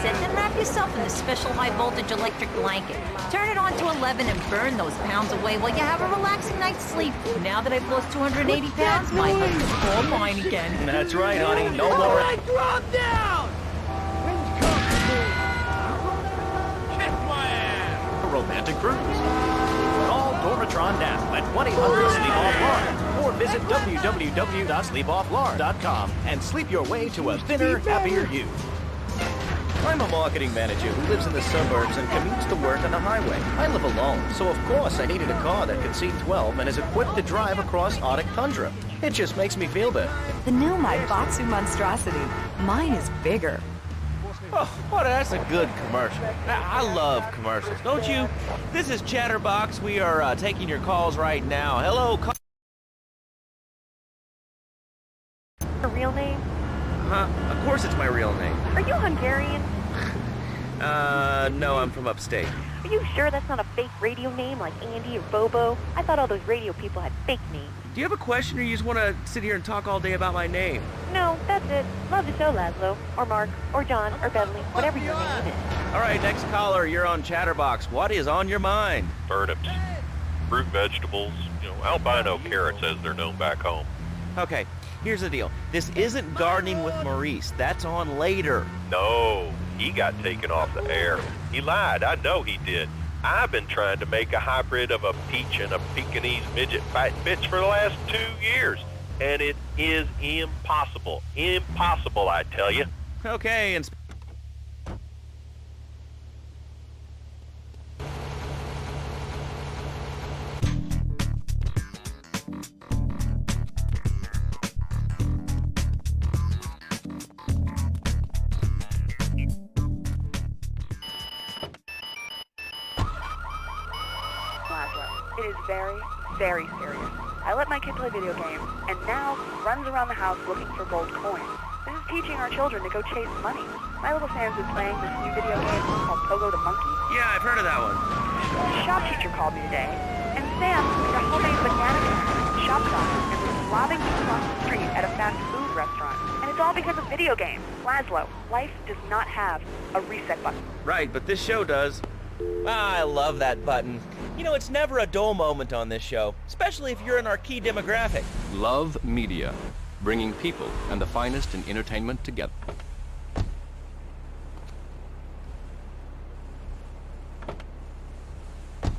Said to wrap yourself in the special high-voltage electric blanket. Turn it on to 11 and burn those pounds away while you have a relaxing night's sleep. Now that I've lost 280 pounds, my husband's all mine again. That's right, honey. No more... All right, drop down! Kiss my ass! A romantic cruise. Call Dormatron now at 1-800-SLEEP-OFF-LARD or visit www.sleepofflard.com and sleep your way to a thinner, happier you. I'm a marketing manager who lives in the suburbs and commutes to work on the highway. I live alone, so of course I needed a car that could seat 12 and is equipped to drive across Arctic tundra. It just makes me feel better. The new Maibatsu monstrosity. Mine is bigger. Oh, that's a good commercial. I love commercials, don't you? This is Chatterbox. We are taking your calls right now. Hello, Your real name? Of course it's my real name. Are you Hungarian? No, I'm from upstate. Are you sure that's not a fake radio name like Andy or Bobo? I thought all those radio people had fake names. Do you have a question, or you just want to sit here and talk all day about my name? No, that's it. Love the show, Laszlo. Or Mark. Or John. Or Beverly. Whatever your name is. All right, next caller, you're on Chatterbox. What is on your mind? Turnips, fruit, vegetables, albino carrots as they're known back home. Okay, here's the deal. This isn't Gardening with Maurice. That's on later. No, he got taken off the air. He lied. I know he did. I've been trying to make a hybrid of a peach and a Pekingese midget fighting bitch for the last 2 years. And it is impossible. Impossible, I tell you. Okay, and... It is very, very serious. I let my kid play video games, and now he runs around the house looking for gold coins. This is teaching our children to go chase money. My little Sam's been playing this new video game called Pogo the Monkey. Yeah, I've heard of that one. The shop teacher called me today, and Sam made a homemade banana can, shop and was robbing people off the street at a fast food restaurant. And it's all because of video games. Laszlo, life does not have a reset button. Right, but this show does. I love that button. It's never a dull moment on this show, especially if you're in our key demographic. Love Media, bringing people and the finest in entertainment together.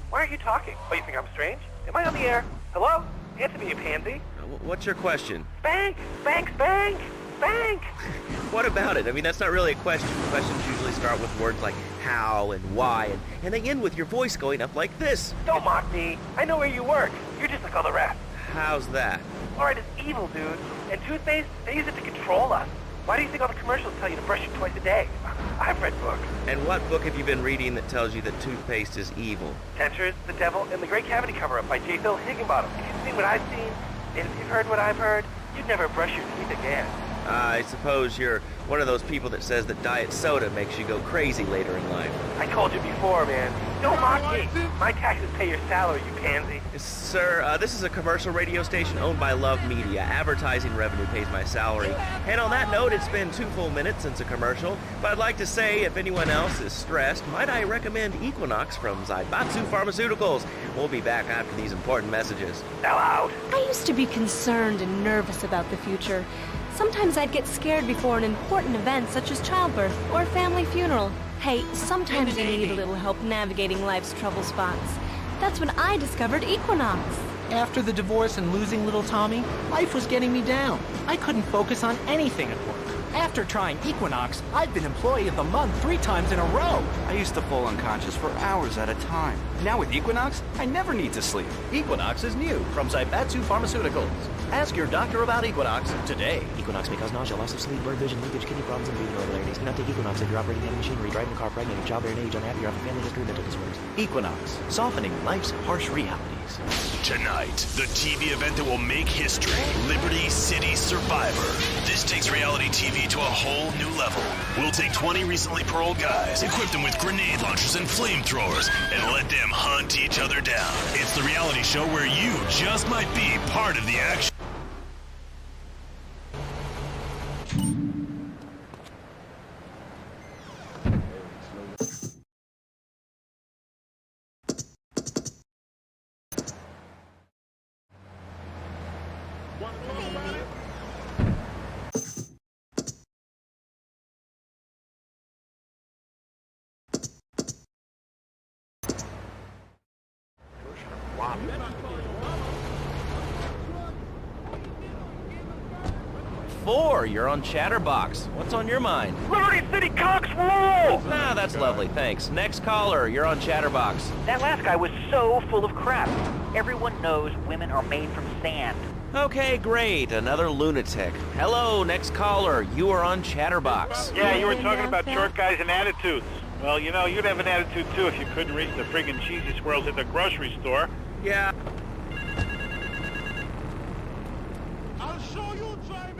Why aren't you talking? Oh, you think I'm strange? Am I on the air? Hello? Answer me, you pansy. What's your question? Bank! Bank! Bank! Bank! What about it? I mean, that's not really a question. Questions usually start with words like how and why, and they end with your voice going up like this. Don't mock me. I know where you work. You're just like all the rest. How's that? Fluoride is evil, dude. And toothpaste, they use it to control us. Why do you think all the commercials tell you to brush it twice a day? I've read books. And what book have you been reading that tells you that toothpaste is evil? Dentures, the Devil, and the Great Cavity Cover-Up by J. Phil Higginbottom. If you've seen what I've seen, and if you've heard what I've heard, you'd never brush your teeth again. I suppose you're one of those people that says that diet soda makes you go crazy later in life. I told you before, man. Don't mock me. My taxes pay your salary, you pansy. Sir, this is a commercial radio station owned by Love Media. Advertising revenue pays my salary. And on that note, it's been 2 full minutes since a commercial. But I'd like to say, if anyone else is stressed, might I recommend Equinox from Zaibatsu Pharmaceuticals. We'll be back after these important messages. Now out. I used to be concerned and nervous about the future. Sometimes I'd get scared before an important event such as childbirth or a family funeral. Hey, sometimes you need a little help navigating life's trouble spots. That's when I discovered Equinox. After the divorce and losing little Tommy, life was getting me down. I couldn't focus on anything at work. After trying Equinox, I've been Employee of the Month 3 times in a row. I used to fall unconscious for hours at a time. Now with Equinox, I never need to sleep. Equinox is new from Zaibatsu Pharmaceuticals. Ask your doctor about Equinox today. Equinox may cause nausea, loss of sleep, blurred vision, leakage, kidney problems, and breathing irregularities. Do not take Equinox if you're operating heavy machinery, driving a car, pregnant, of childbearing age, unhappy, or have a family history of mental disorders. Equinox, softening life's harsh realities. Tonight, the TV event that will make history, Liberty City Survivor. This takes reality TV to a whole new level. We'll take 20 recently paroled guys, equip them with grenade launchers and flamethrowers, and let them hunt each other down. It's the reality show where you just might be part of the action. Four, you're on Chatterbox. What's on your mind? Liberty City Cox rule! Ah, that's lovely, thanks. Next caller, you're on Chatterbox. That last guy was so full of crap. Everyone knows women are made from sand. Okay, great. Another lunatic. Hello, next caller. You are on Chatterbox. Yeah, you were talking about short guys and attitudes. Well, you know, you'd have an attitude too if you couldn't reach the friggin' cheesy squirrels at the grocery store. Yeah. I'll show you driving.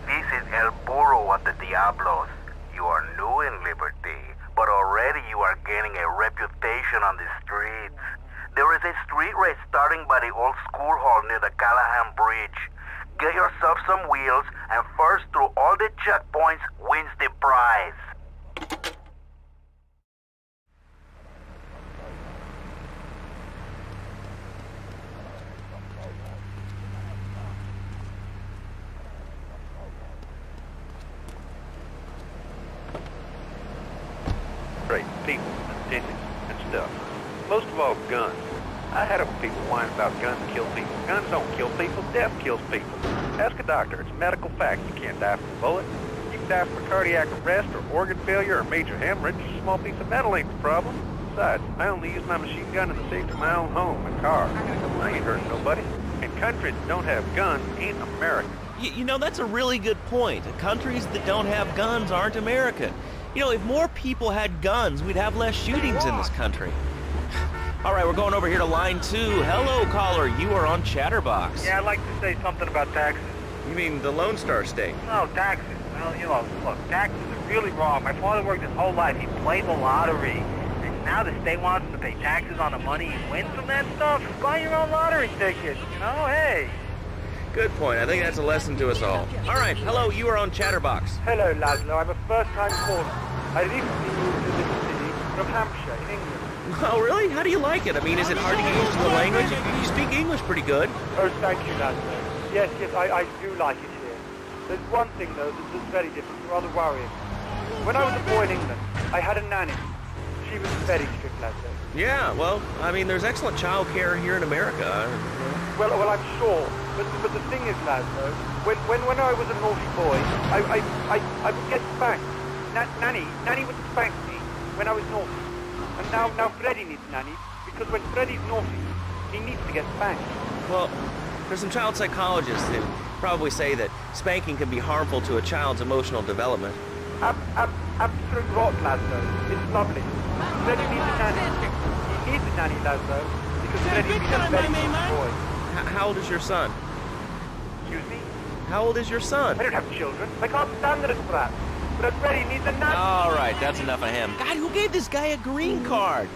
This is El Burro of the Diablos. You are new in Liberty, but already you are gaining a reputation on the streets. There is a street race starting by the old school hall near the Callahan Bridge. Get yourself some wheels, and first through all the checkpoints wins the prize. Great people and things and stuff. Most of all, guns. I had people whine about guns kill people. Guns don't kill people. Death kills people. Ask a doctor. It's a medical fact. You can't die from a bullet. You can die from a cardiac arrest or organ failure or major hemorrhage. A small piece of metal ain't the problem. Besides, I only use my machine gun in the safety of my own home and car. I ain't hurting nobody. And countries that don't have guns ain't America. You know, that's a really good point. Countries that don't have guns aren't America. You know, if more people had guns, we'd have less shootings in this country. All right, we're going over here to line 2. Hello, caller. You are on Chatterbox. Yeah, I'd like to say something about taxes. You mean the Lone Star State? No, taxes. Well, you know, look, taxes are really wrong. My father worked his whole life. He played the lottery. And now the state wants him to pay taxes on the money he wins from that stuff. Buy your own lottery ticket, you know? Hey. Good point. I think that's a lesson to us all. All right, hello. You are on Chatterbox. Hello, Laszlo. I'm a first-time caller. I recently moved to this city from Hampshire in England. Oh, really? How do you like it? I mean, is it hard to get used to the language? You speak English pretty good. Oh, thank you, Laszlo. Yes, I do like it here. There's one thing, though, that's very different, rather worrying. When I was a boy in England, I had a nanny. She was very strict, Laszlo. Yeah, well, I mean, there's excellent child care here in America. Well, I'm sure. But the thing is, Laszlo, when I was a naughty boy, I would get spanked. Nanny would spank me when I was naughty. And now Freddy needs Nanny, because when Freddy's naughty, he needs to get spanked. Well, there's some child psychologists who probably say that spanking can be harmful to a child's emotional development. Absolute rot, Laszlo. It's lovely. Freddy needs a nanny. He needs a nanny, Laszlo, because Freddy's a very good boy. How old is your son? Excuse me? How old is your son? I don't have children. I can't stand this brat. But Freddy needs a nanny. All right, that's enough of him. God, who gave this guy a green card?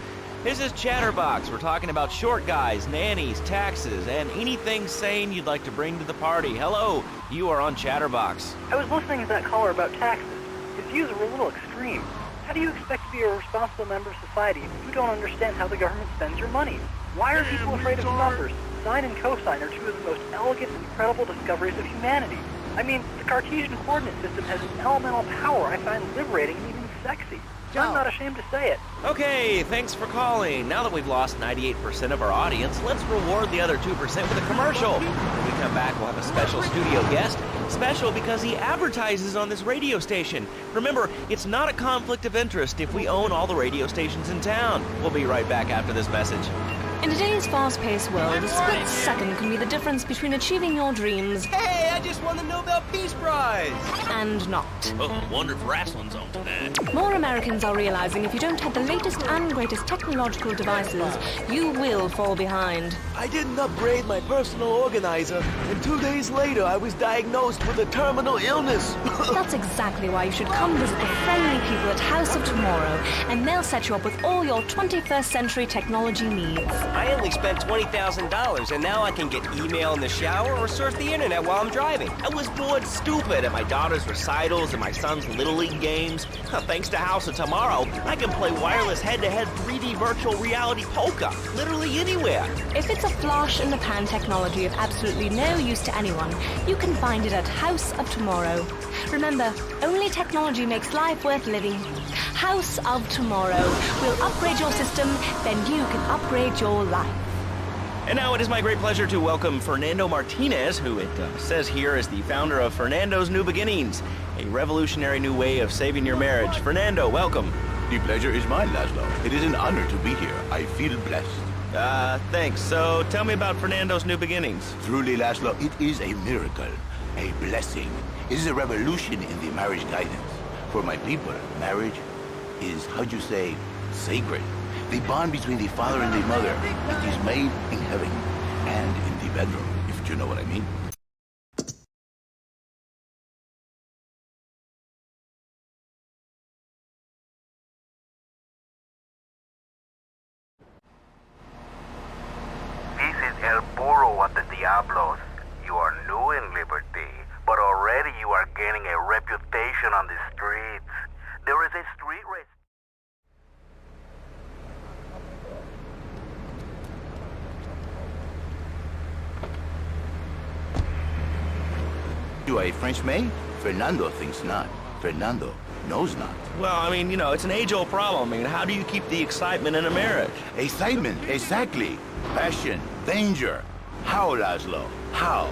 This is Chatterbox. We're talking about short guys, nannies, taxes, and anything sane you'd like to bring to the party. Hello, you are on Chatterbox. I was listening to that caller about taxes. His views were a little extreme. How do you expect to be a responsible member of society if you don't understand how the government spends your money? Why are people afraid of numbers? Sine and cosine are two of the most elegant and incredible discoveries of humanity. I mean, the Cartesian coordinate system has an elemental power I find liberating and even sexy. I'm not ashamed to say it. Okay, thanks for calling. Now that we've lost 98% of our audience, let's reward the other 2% with a commercial. When we come back, we'll have a special studio guest. Special because he advertises on this radio station. Remember, it's not a conflict of interest if we own all the radio stations in town. We'll be right back after this message. In today's fast-paced world, a split second can be the difference between achieving your dreams. Hey, I just won the Nobel Peace Prize! And not. Oh, wonder if wrestling's on tonight. More Americans are realizing if you don't have the latest and greatest technological devices, you will fall behind. I didn't upgrade my personal organizer, and 2 days later I was diagnosed with a terminal illness. That's exactly why you should come visit the friendly people at House of Tomorrow, and they'll set you up with all your 21st century technology needs. I only spent $20,000, and now I can get email in the shower or surf the internet while I'm driving. I was bored stupid at my daughter's recitals and my son's Little League games. Thanks to House of Tomorrow, I can play wireless head-to-head 3D virtual reality poker, literally anywhere. If it's a flash-in-the-pan technology of absolutely no use to anyone, you can find it at House of Tomorrow. Remember, only technology makes life worth living. House of Tomorrow will upgrade your system, then you can upgrade your life. And now it is my great pleasure to welcome Fernando Martinez, who it says here is the founder of Fernando's New Beginnings, a revolutionary new way of saving your marriage. Fernando, welcome. The pleasure is mine, Laszlo. It is an honor to be here. I feel blessed. Thanks. So tell me about Fernando's New Beginnings. Truly, Laszlo, it is a miracle, a blessing. It is a revolution in the marriage guidance. For my people, marriage is, how'd you say, sacred. The bond between the father and the mother. It is made in heaven and in the bedroom, if you know what I mean. This is El Burro at the Diablos. You are new in Liberty, but already you are gaining a reputation on the streets. There is a street race. You are a French maid? Fernando thinks not. Fernando knows not. Well, I mean, you know, it's an age-old problem. I mean, how do you keep the excitement in a marriage? Excitement, exactly. Passion, danger. How, Laszlo? How?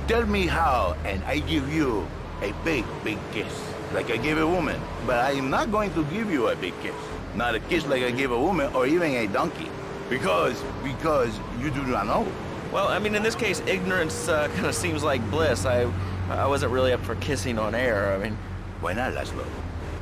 Tell me how, and I give you a big, big kiss. Like I gave a woman. But I am not going to give you a big kiss. Not a kiss like I gave a woman or even a donkey. Because you do not know. Well, I mean, in this case, ignorance kind of seems like bliss. I wasn't really up for kissing on air. I mean... Why not, Laszlo?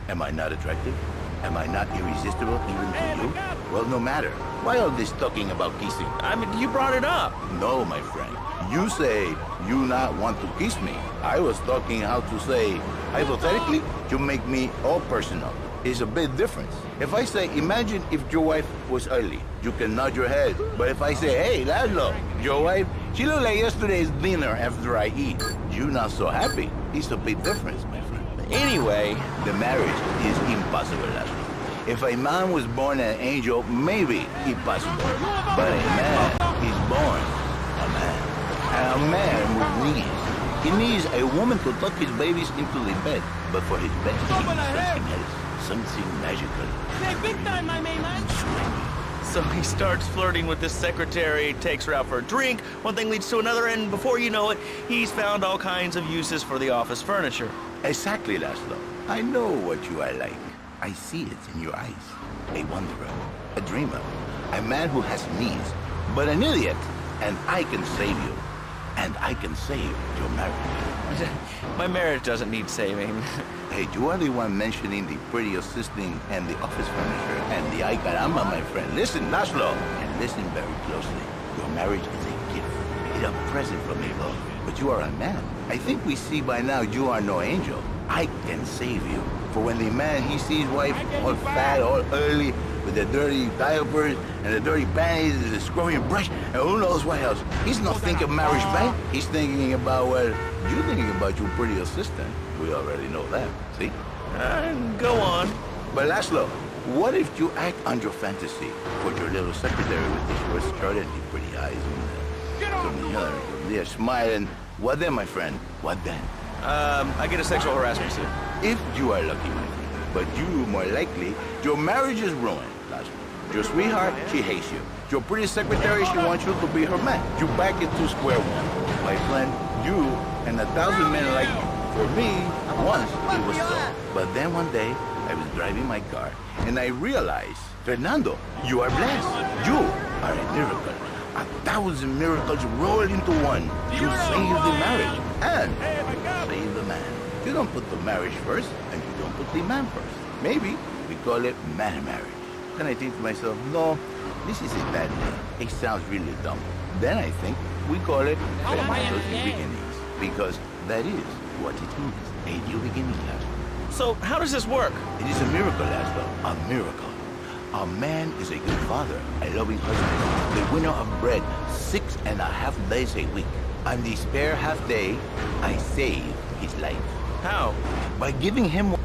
Am I not attractive? Am I not irresistible even to you? Well, no matter. Why all this talking about kissing? I mean, you brought it up. No, my friend. You say you not want to kiss me. I was talking how to say, hypothetically, to make me all personal. It's a big difference. If I say, imagine if your wife was early, you can nod your head. But if I say, hey, Laszlo, your wife, she looked like yesterday's dinner after I eat. You not so happy. It's a big difference, my friend. Anyway, the marriage is impossible, Laszlo. If a man was born an angel, maybe it's possible. But a man is born a man. And a man with needs. He needs a woman to tuck his babies into the bed, but for his bed to keep his medicine. something magical. Hey, big time, my main man! So he starts flirting with this secretary, takes her out for a drink, one thing leads to another, and before you know it, he's found all kinds of uses for the office furniture. Exactly, Laszlo. I know what you are like. I see it in your eyes. A wanderer, a dreamer, a man who has needs, but an idiot. And I can save you. And I can save your marriage. My marriage doesn't need saving. Hey, you are the one mentioning the pretty assisting and the office furniture and the ay caramba, my friend. Listen, Laszlo, and listen very closely. Your marriage is a gift. It's a present from above. But you are a man. I think we see by now you are no angel. I can save you. For when the man, he sees wife all fat, all early, with the dirty diapers and the dirty panties and the scrubbing brush and who knows what else. He's not thinking marriage back. He's thinking about, well, you're thinking about your pretty assistant. We already know that, see? Go on. But Laszlo, what if you act on your fantasy for your little secretary with the short skirt and the pretty eyes and the smiling? What then, my friend? What then? I get a sexual harassment suit. If you are lucky, my friend. But you, more likely, your marriage is ruined, Laszlo. Your sweetheart, she hates you. Your pretty secretary, she wants you to be her man. You back into square one. My friend, you and 1,000 men like you. For me, once it was so. But then one day, I was driving my car, and I realized, Fernando, you are blessed. You are a miracle. 1,000 miracles rolled into one to save the marriage and save the man. You don't put the marriage first, and you don't put the man first. Maybe we call it man marriage. Then I think to myself, no, this is a bad name. It sounds really dumb. Then I think we call it Fernando's New Beginnings, because that is what it means, a new beginning, Laszlo. So how does this work? It is a miracle, Laszlo, a miracle. A man is a good father, a loving husband, the winner of bread 6.5 days a week. On the spare half day, I save his life. How? By giving him...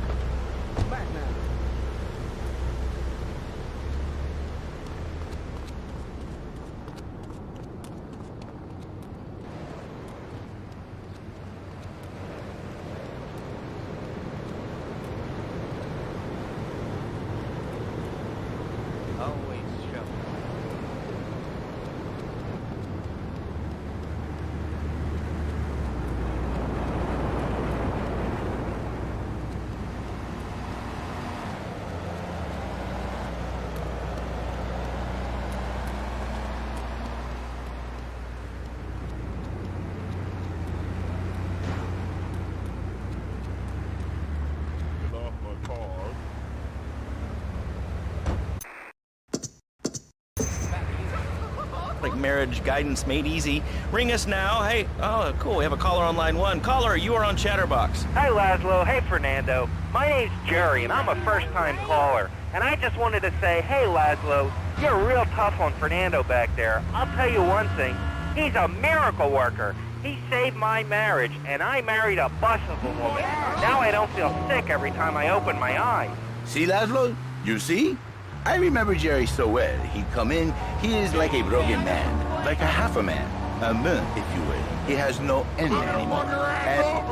Like marriage guidance made easy. Ring us now. Hey, oh, cool. We have a caller on line 1. Caller, you are on Chatterbox. Hi, Laszlo. Hey, Fernando. My name's Jerry, and I'm a first-time caller. And I just wanted to say, hey, Laszlo, you're real tough on Fernando back there. I'll tell you one thing. He's a miracle worker. He saved my marriage, and I married a bus of a woman. Now I don't feel sick every time I open my eyes. See, Laszlo? You see? I remember Jerry so well. He come in, he is like a broken man, like a half a man, a man, if you will. He has no end anymore. And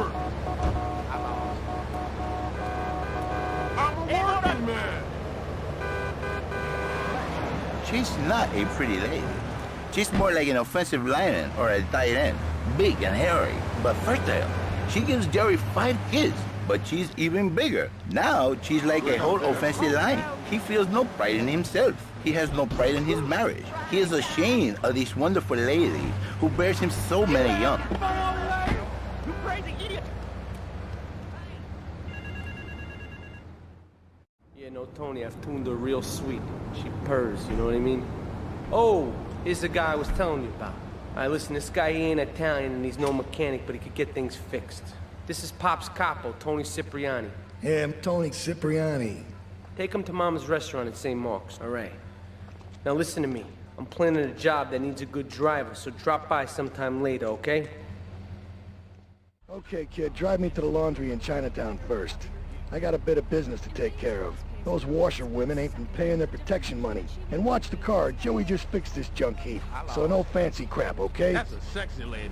she's not a pretty lady. She's more like an offensive lineman or a tight end, big and hairy, but fertile. She gives Jerry 5 kids. But she's even bigger. Now, she's like a whole offensive line. He feels no pride in himself. He has no pride in his marriage. He is ashamed of this wonderful lady who bears him so many young. You crazy idiot! Yeah, no, Tony, I've tuned her real sweet. She purrs, you know what I mean? Oh, here's the guy I was telling you about. All right, listen, this guy, he ain't Italian and he's no mechanic, but he could get things fixed. This is Pop's capo, Tony Cipriani. Yeah, I'm Tony Cipriani. Take him to Mama's restaurant at St. Mark's, all right? Now listen to me. I'm planning a job that needs a good driver, so drop by sometime later, okay? Okay, kid, drive me to the laundry in Chinatown first. I got a bit of business to take care of. Those washerwomen ain't been paying their protection money. And watch the car, Joey just fixed this junk heap. So no fancy crap, okay? That's a sexy lady.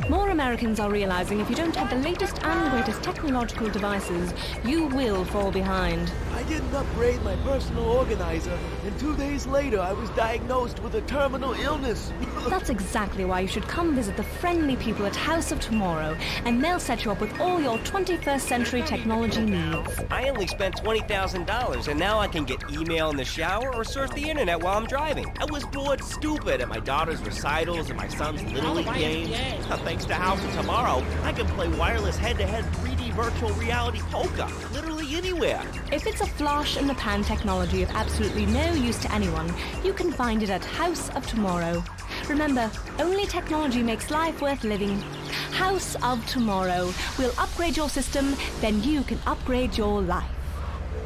More Americans are realizing if you don't have the latest and greatest technological devices, you will fall behind. I didn't upgrade my personal organizer, and 2 days later I was diagnosed with a terminal illness. That's exactly why you should come visit the friendly people at House of Tomorrow, and they'll set you up with all your 21st century technology needs. I only spent $20,000, and now I can get email in the shower or surf the internet while I'm driving. I was bored stupid at my daughter's recitals and my son's Little League games. Thanks to House of Tomorrow, I can play wireless head-to-head 3D virtual reality poker literally anywhere. If it's a flash-in-the-pan technology of absolutely no use to anyone, you can find it at House of Tomorrow. Remember, only technology makes life worth living. House of Tomorrow. We'll upgrade your system, then you can upgrade your life.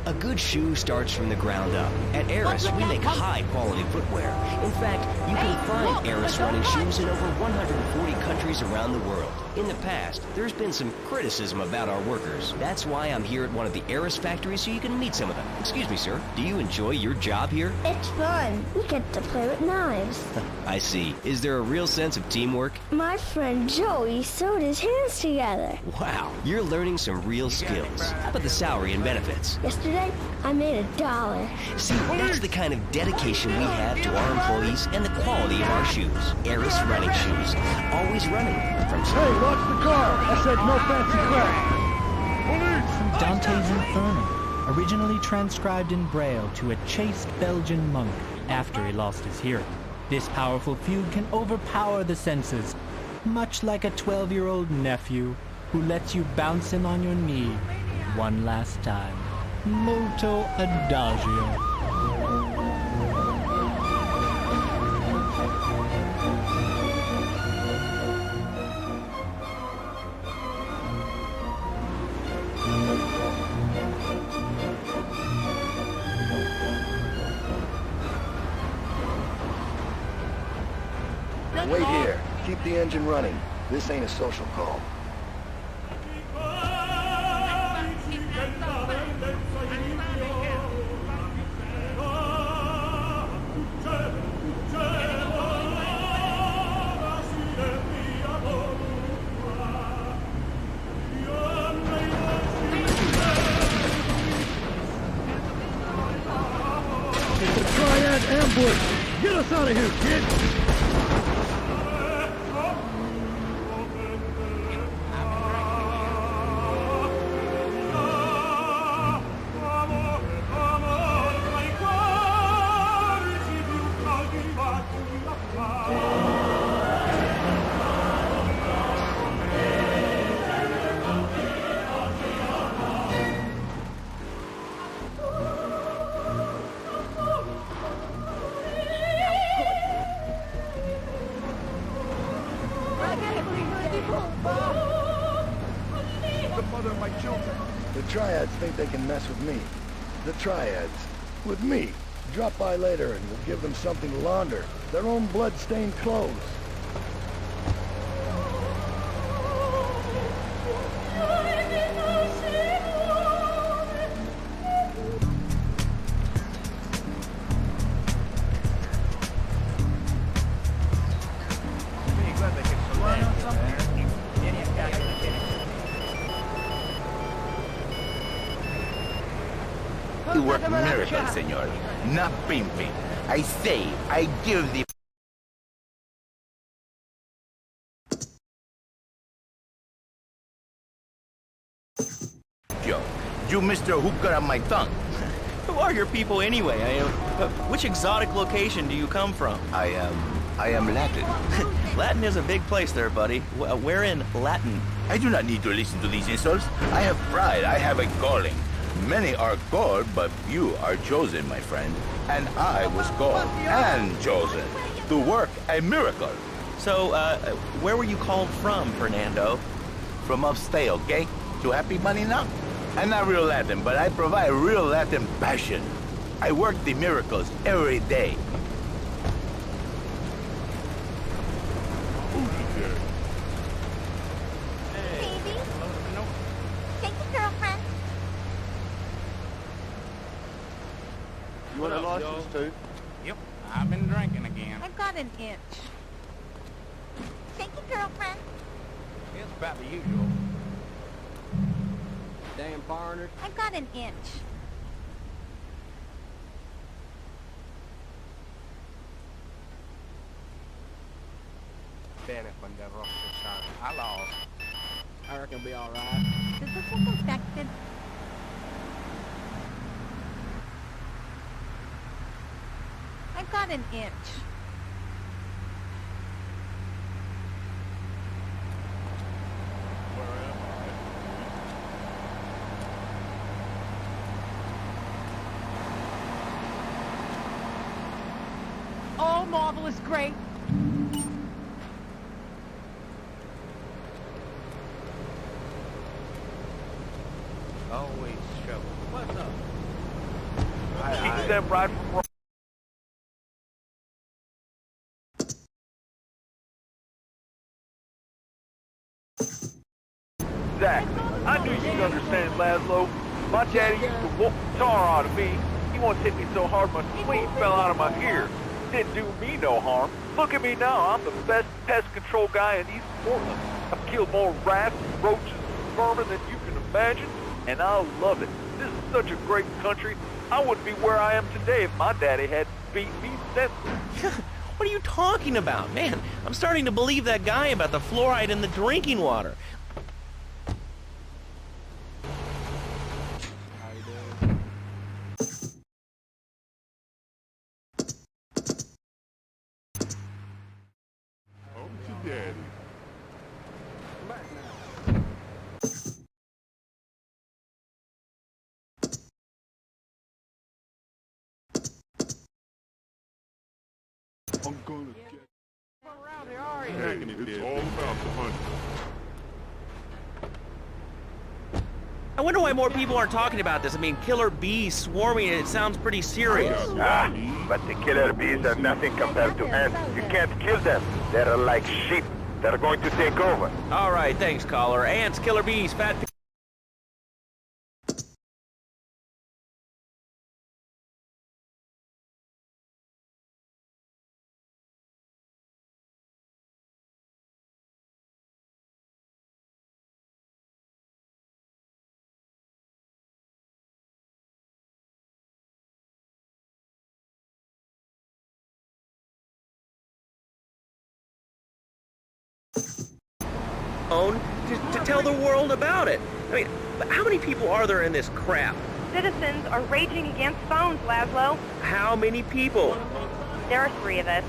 A good shoe starts from the ground up. At Eris, we make high-quality footwear. In fact, you can find Eris running shoes in over 140 countries around the world. In the past, there's been some criticism about our workers. That's why I'm here at one of the Eris factories so you can meet some of them. Excuse me, sir. Do you enjoy your job here? It's fun. We get to play with knives. I see. Is there a real sense of teamwork? My friend Joey sewed his hands together. Wow, you're learning some real skills. How about the salary and benefits? Yesterday, I made $1. See, that's the kind of dedication we have to our employees and the quality of our shoes. Eris running shoes. Always running. From Hey, watch the car! I said no fancy crap! Dante's Inferno, originally transcribed in Braille to a chaste Belgian monk after he lost his hearing. This powerful fugue can overpower the senses, much like a 12-year-old nephew who lets you bounce him on your knee one last time. Molto adagio. Wait here. Keep the engine running. This ain't a social call. It's a triad ambush! Get us out of here, kid! The mother of my children. The Triads think they can mess with me. The Triads. With me. Drop by later and we'll give them something to launder. Their own blood-stained clothes. You work miracles, senor. Not pimping. I say, I give the... Joe, you Mr. Hooker on my tongue. Who are your people anyway? Which exotic location do you come from? I am Latin. Latin is a big place there, buddy. Where in Latin? I do not need to listen to these insults. I have pride. I have a calling. Many are called, but few are chosen, my friend. And I was called and chosen to work a miracle. So, where were you called from, Fernando? From upstate, okay? To happy money now? I'm not real Latin, but I provide real Latin passion. I work the miracles every day. You want a license too? Yep, I've been drinking again. I've got an inch. Thank you, girlfriend. It's about the usual. Damn foreigner. I've got an inch. Bene quando è rosso, I lost. I reckon it'll be alright. Does this look infected? I've got an inch. Oh, marvelous, great. Always trouble. What's up? Keep them right from wrong. Zach, I knew you'd understand, Laszlo. My daddy used to whoop the tar out of me. He once hit me so hard my sleeve fell out of my ear. Didn't do me no harm. Look at me now. I'm the best pest control guy in East Portland. I've killed more rats, roaches, and vermin than you can imagine, and I love it. This is such a great country. I wouldn't be where I am today if my daddy hadn't beat me senseless. What are you talking about? Man, I'm starting to believe that guy about the fluoride in the drinking water. Daddy. I'm gonna get Around here, are you? hey, it's all about the money. I wonder why more people aren't talking about this. I mean, killer bees swarming, it sounds pretty serious. But the killer bees are nothing compared to ants. You can't kill them. They're like sheep. They're going to take over. All right, thanks, caller. Ants, killer bees, fat... to tell the world about it. I mean, how many people are there in this crap? Citizens are raging against phones, Laszlo. How many people? There are 3 of us.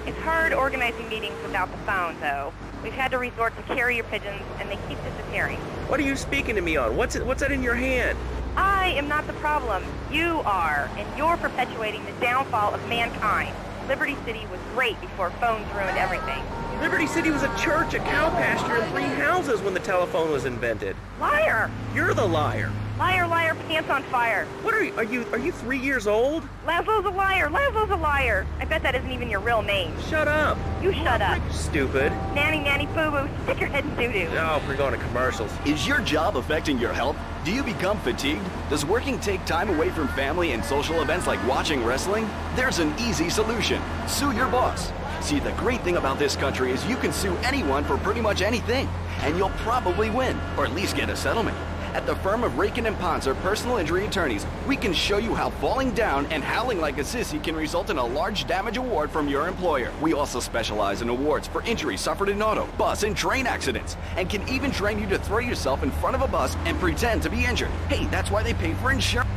It's hard organizing meetings without the phone, though. We've had to resort to carrier pigeons, and they keep disappearing. What are you speaking to me on? What's that in your hand? I am not the problem. You are, and you're perpetuating the downfall of mankind. Liberty City was great before phones ruined everything. Liberty City was a church, a cow pasture, and 3 houses when the telephone was invented. Liar! You're the liar. Liar, liar, pants on fire. What are you 3 years old? Laszlo's a liar. Laszlo's a liar. I bet that isn't even your real name. Shut up. You shut up. Stupid. Nanny, nanny, boo-boo. Stick your head in doo-doo. Oh, we're going to commercials. Is your job affecting your health? Do you become fatigued? Does working take time away from family and social events like watching wrestling? There's an easy solution. Sue your boss. See, the great thing about this country is you can sue anyone for pretty much anything, and you'll probably win, or at least get a settlement. At the firm of Rakin & Ponzer Personal Injury Attorneys, we can show you how falling down and howling like a sissy can result in a large damage award from your employer. We also specialize in awards for injuries suffered in auto, bus, and train accidents, and can even train you to throw yourself in front of a bus and pretend to be injured. Hey, that's why they pay for insurance.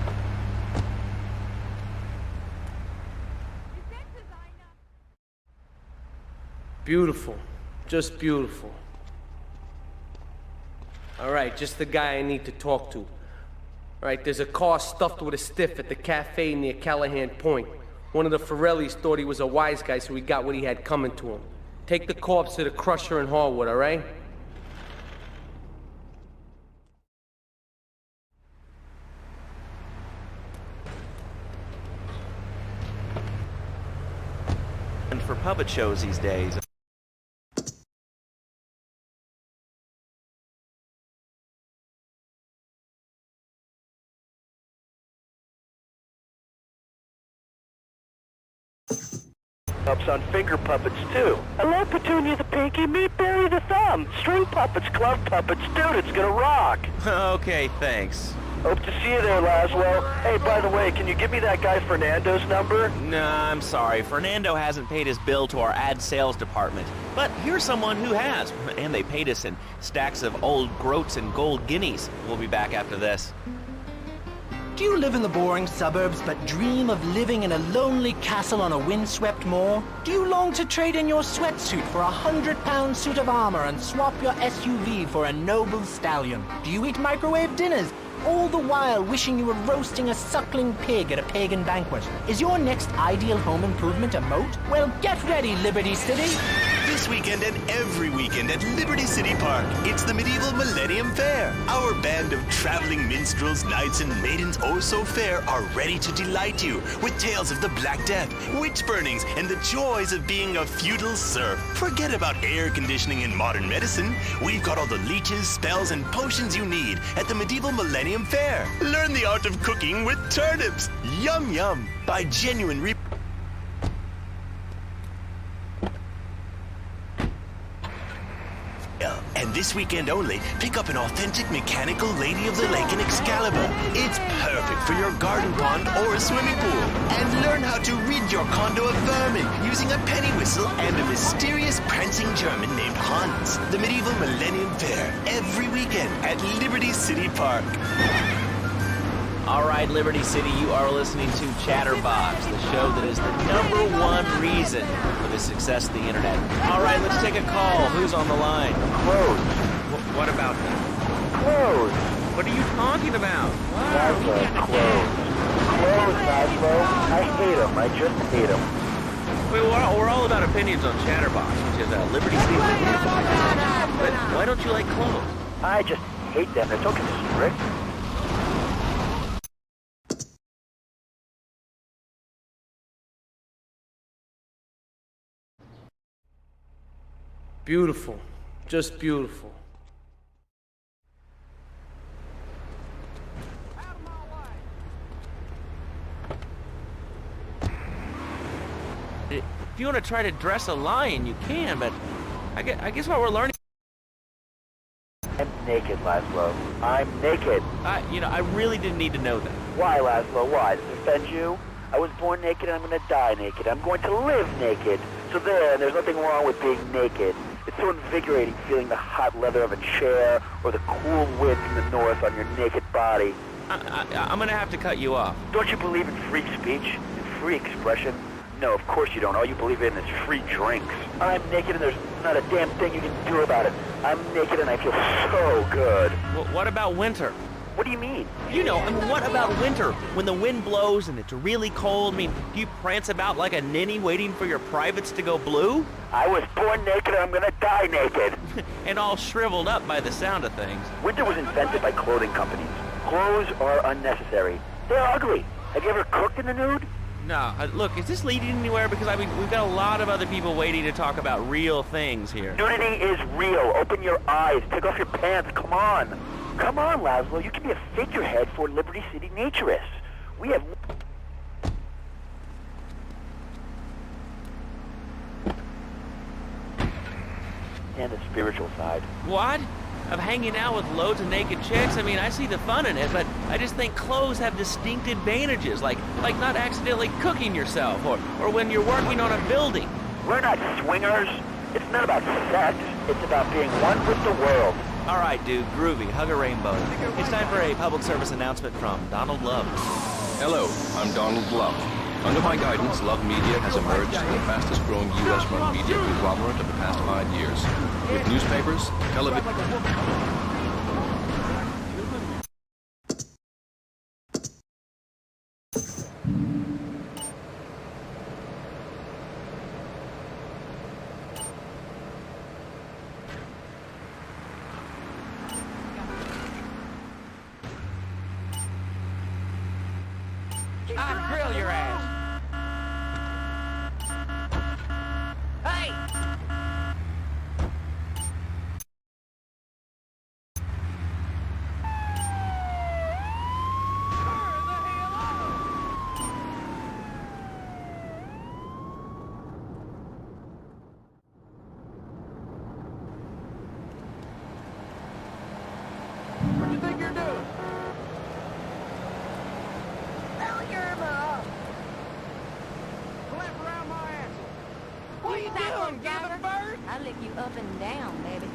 Beautiful. Just beautiful. All right, just the guy I need to talk to. All right, there's a car stuffed with a stiff at the cafe near Callahan Point. One of the Forellis thought he was a wise guy, so he got what he had coming to him. Take the corpse to the crusher in Harwood, all right? And for puppet shows these days. ups on finger puppets, too. I love Petunia the Pinky, meet Barry the Thumb, string puppets, glove puppets, dude, it's gonna rock. Okay, thanks. Hope to see you there, Laszlo. Hey, by the way, can you give me that guy Fernando's number? Nah, I'm sorry. Fernando hasn't paid his bill to our ad sales department. But here's someone who has, and they paid us in stacks of old groats and gold guineas. We'll be back after this. Do you live in the boring suburbs but dream of living in a lonely castle on a windswept moor? Do you long to trade in your sweatsuit for a 100-pound suit of armor and swap your SUV for a noble stallion? Do you eat microwave dinners, all the while wishing you were roasting a suckling pig at a pagan banquet? Is your next ideal home improvement a moat? Well, get ready, Liberty City! This weekend and every weekend at Liberty City Park, it's the Medieval Millennium Fair. Our band of traveling minstrels, knights, and maidens oh so fair are ready to delight you with tales of the Black Death, witch burnings, and the joys of being a feudal serf. Forget about air conditioning and modern medicine. We've got all the leeches, spells, and potions you need at the Medieval Millennium Fair. Learn the art of cooking with turnips. Yum yum. By genuine And this weekend only, pick up an authentic mechanical Lady of the Lake in Excalibur. It's perfect for your garden pond or a swimming pool. And learn how to rid your condo of vermin using a penny whistle and a mysterious prancing German named Hans. The Medieval Millennium Fair, every weekend at Liberty City Park. All right, Liberty City, you are listening to Chatterbox, the show that is the #1 reason for the success of the internet. All right, let's take a call. Who's on the line? Close. What about that? Close. What are you talking about? Laszlo, close. Close, Laszlo. I hate him. I just hate him. Wait, we're all about opinions on Chatterbox, which is Liberty City. But why don't you like clothes? I just hate them. They're so constrict. Beautiful. Just beautiful. If you want to try to dress a lion, you can, but I guess what we're learning... I'm naked, Laszlo. I'm naked. I really didn't need to know that. Why, Laszlo? Why? Does it offend you? I was born naked and I'm going to die naked. I'm going to live naked. So there's nothing wrong with being naked. It's so invigorating feeling the hot leather of a chair or the cool wind from the north on your naked body. I'm going to have to cut you off. Don't you believe in free speech and free expression? No, of course you don't. All you believe in is free drinks. I'm naked and there's not a damn thing you can do about it. I'm naked and I feel so good. What about winter? What do you mean? What about winter? When the wind blows and it's really cold, do you prance about like a ninny waiting for your privates to go blue? I was born naked and I'm gonna die naked. And all shriveled up by the sound of things. Winter was invented by clothing companies. Clothes are unnecessary. They're ugly. Have you ever cooked in the nude? No, look, is this leading anywhere? Because we've got a lot of other people waiting to talk about real things here. Nudity is real. Open your eyes. Take off your pants. Come on. Come on, Laszlo. You can be a figurehead for Liberty City Naturists. We have... And the spiritual side. What? Of hanging out with loads of naked chicks? I see the fun in it, but I just think clothes have distinct advantages, like not accidentally cooking yourself, or when you're working on a building. We're not swingers. It's not about sex. It's about being one with the world. All right, dude, groovy, hug a rainbow. It's time for a public service announcement from Donald Love. Hello, I'm Donald Love. Under my guidance, Love Media has emerged as the fastest-growing U.S.-run media conglomerate of the past 5 years. With newspapers, television... I'll grill your ass. Hey! cyclone driver. I lick you up and down, baby.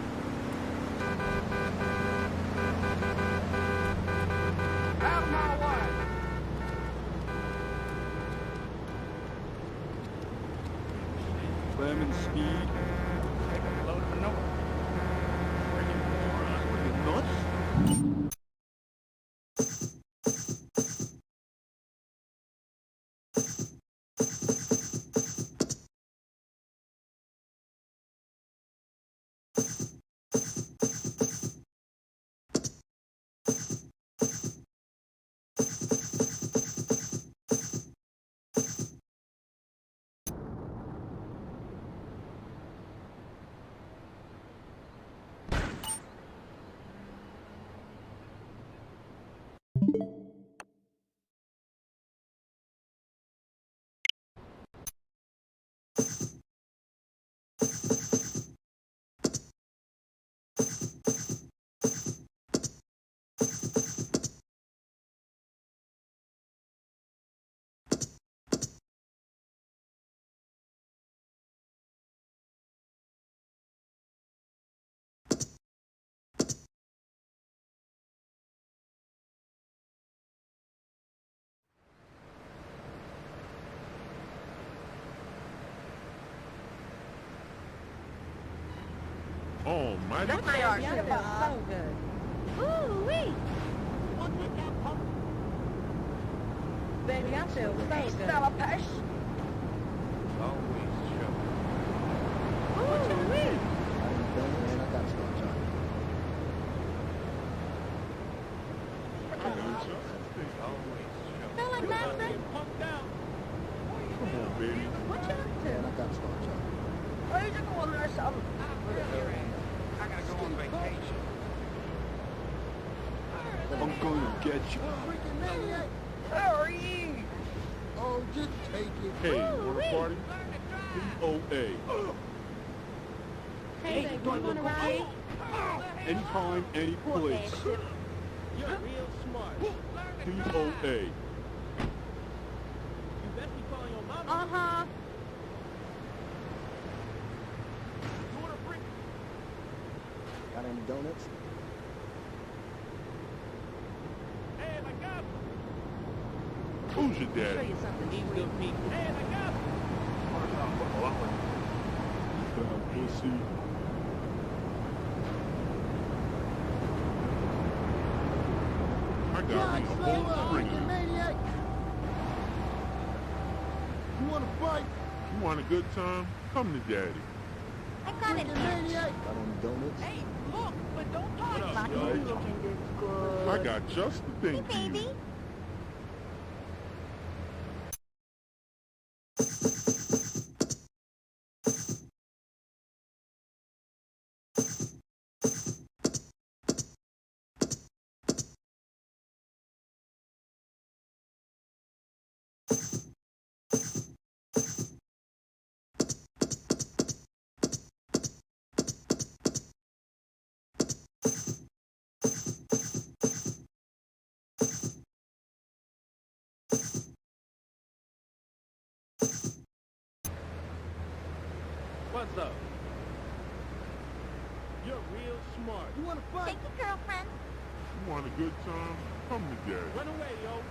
Out of my way! Lemon speed. Take a load of manure. What are you, nuts? Oh, my That they are so good. Ooh-wee. Baby, I feel so good. Smell a push. Always show. Ooh-wee. Man, I got scotch on. Smell like nothing. Come on, baby. What you up to? Man, I got scotch on. Oh, you just going to something. I gotta go on vacation. I'm gonna get you. Hurry! Oh, just take it. Hey, wanna party? POA. Hey, baby, you want to ride? Anytime, any place. You're real smart. POA. You best be calling your mama. Uh-huh. Got any donuts? Hey, my God. Who's your Show daddy? you something. These good people. Hey, my God. Foul pussy. I got me a whole string. You wanna fight? You want a good time? Come to daddy. I got it. Got any donuts? Hey, look, but don't touch. What up, My guy? looking this good. I got just the thing for Baby. you. What's up? You're real smart. You wanna fight? Thank you, girlfriend. You want a good time? Come to daddy. Run away, yo.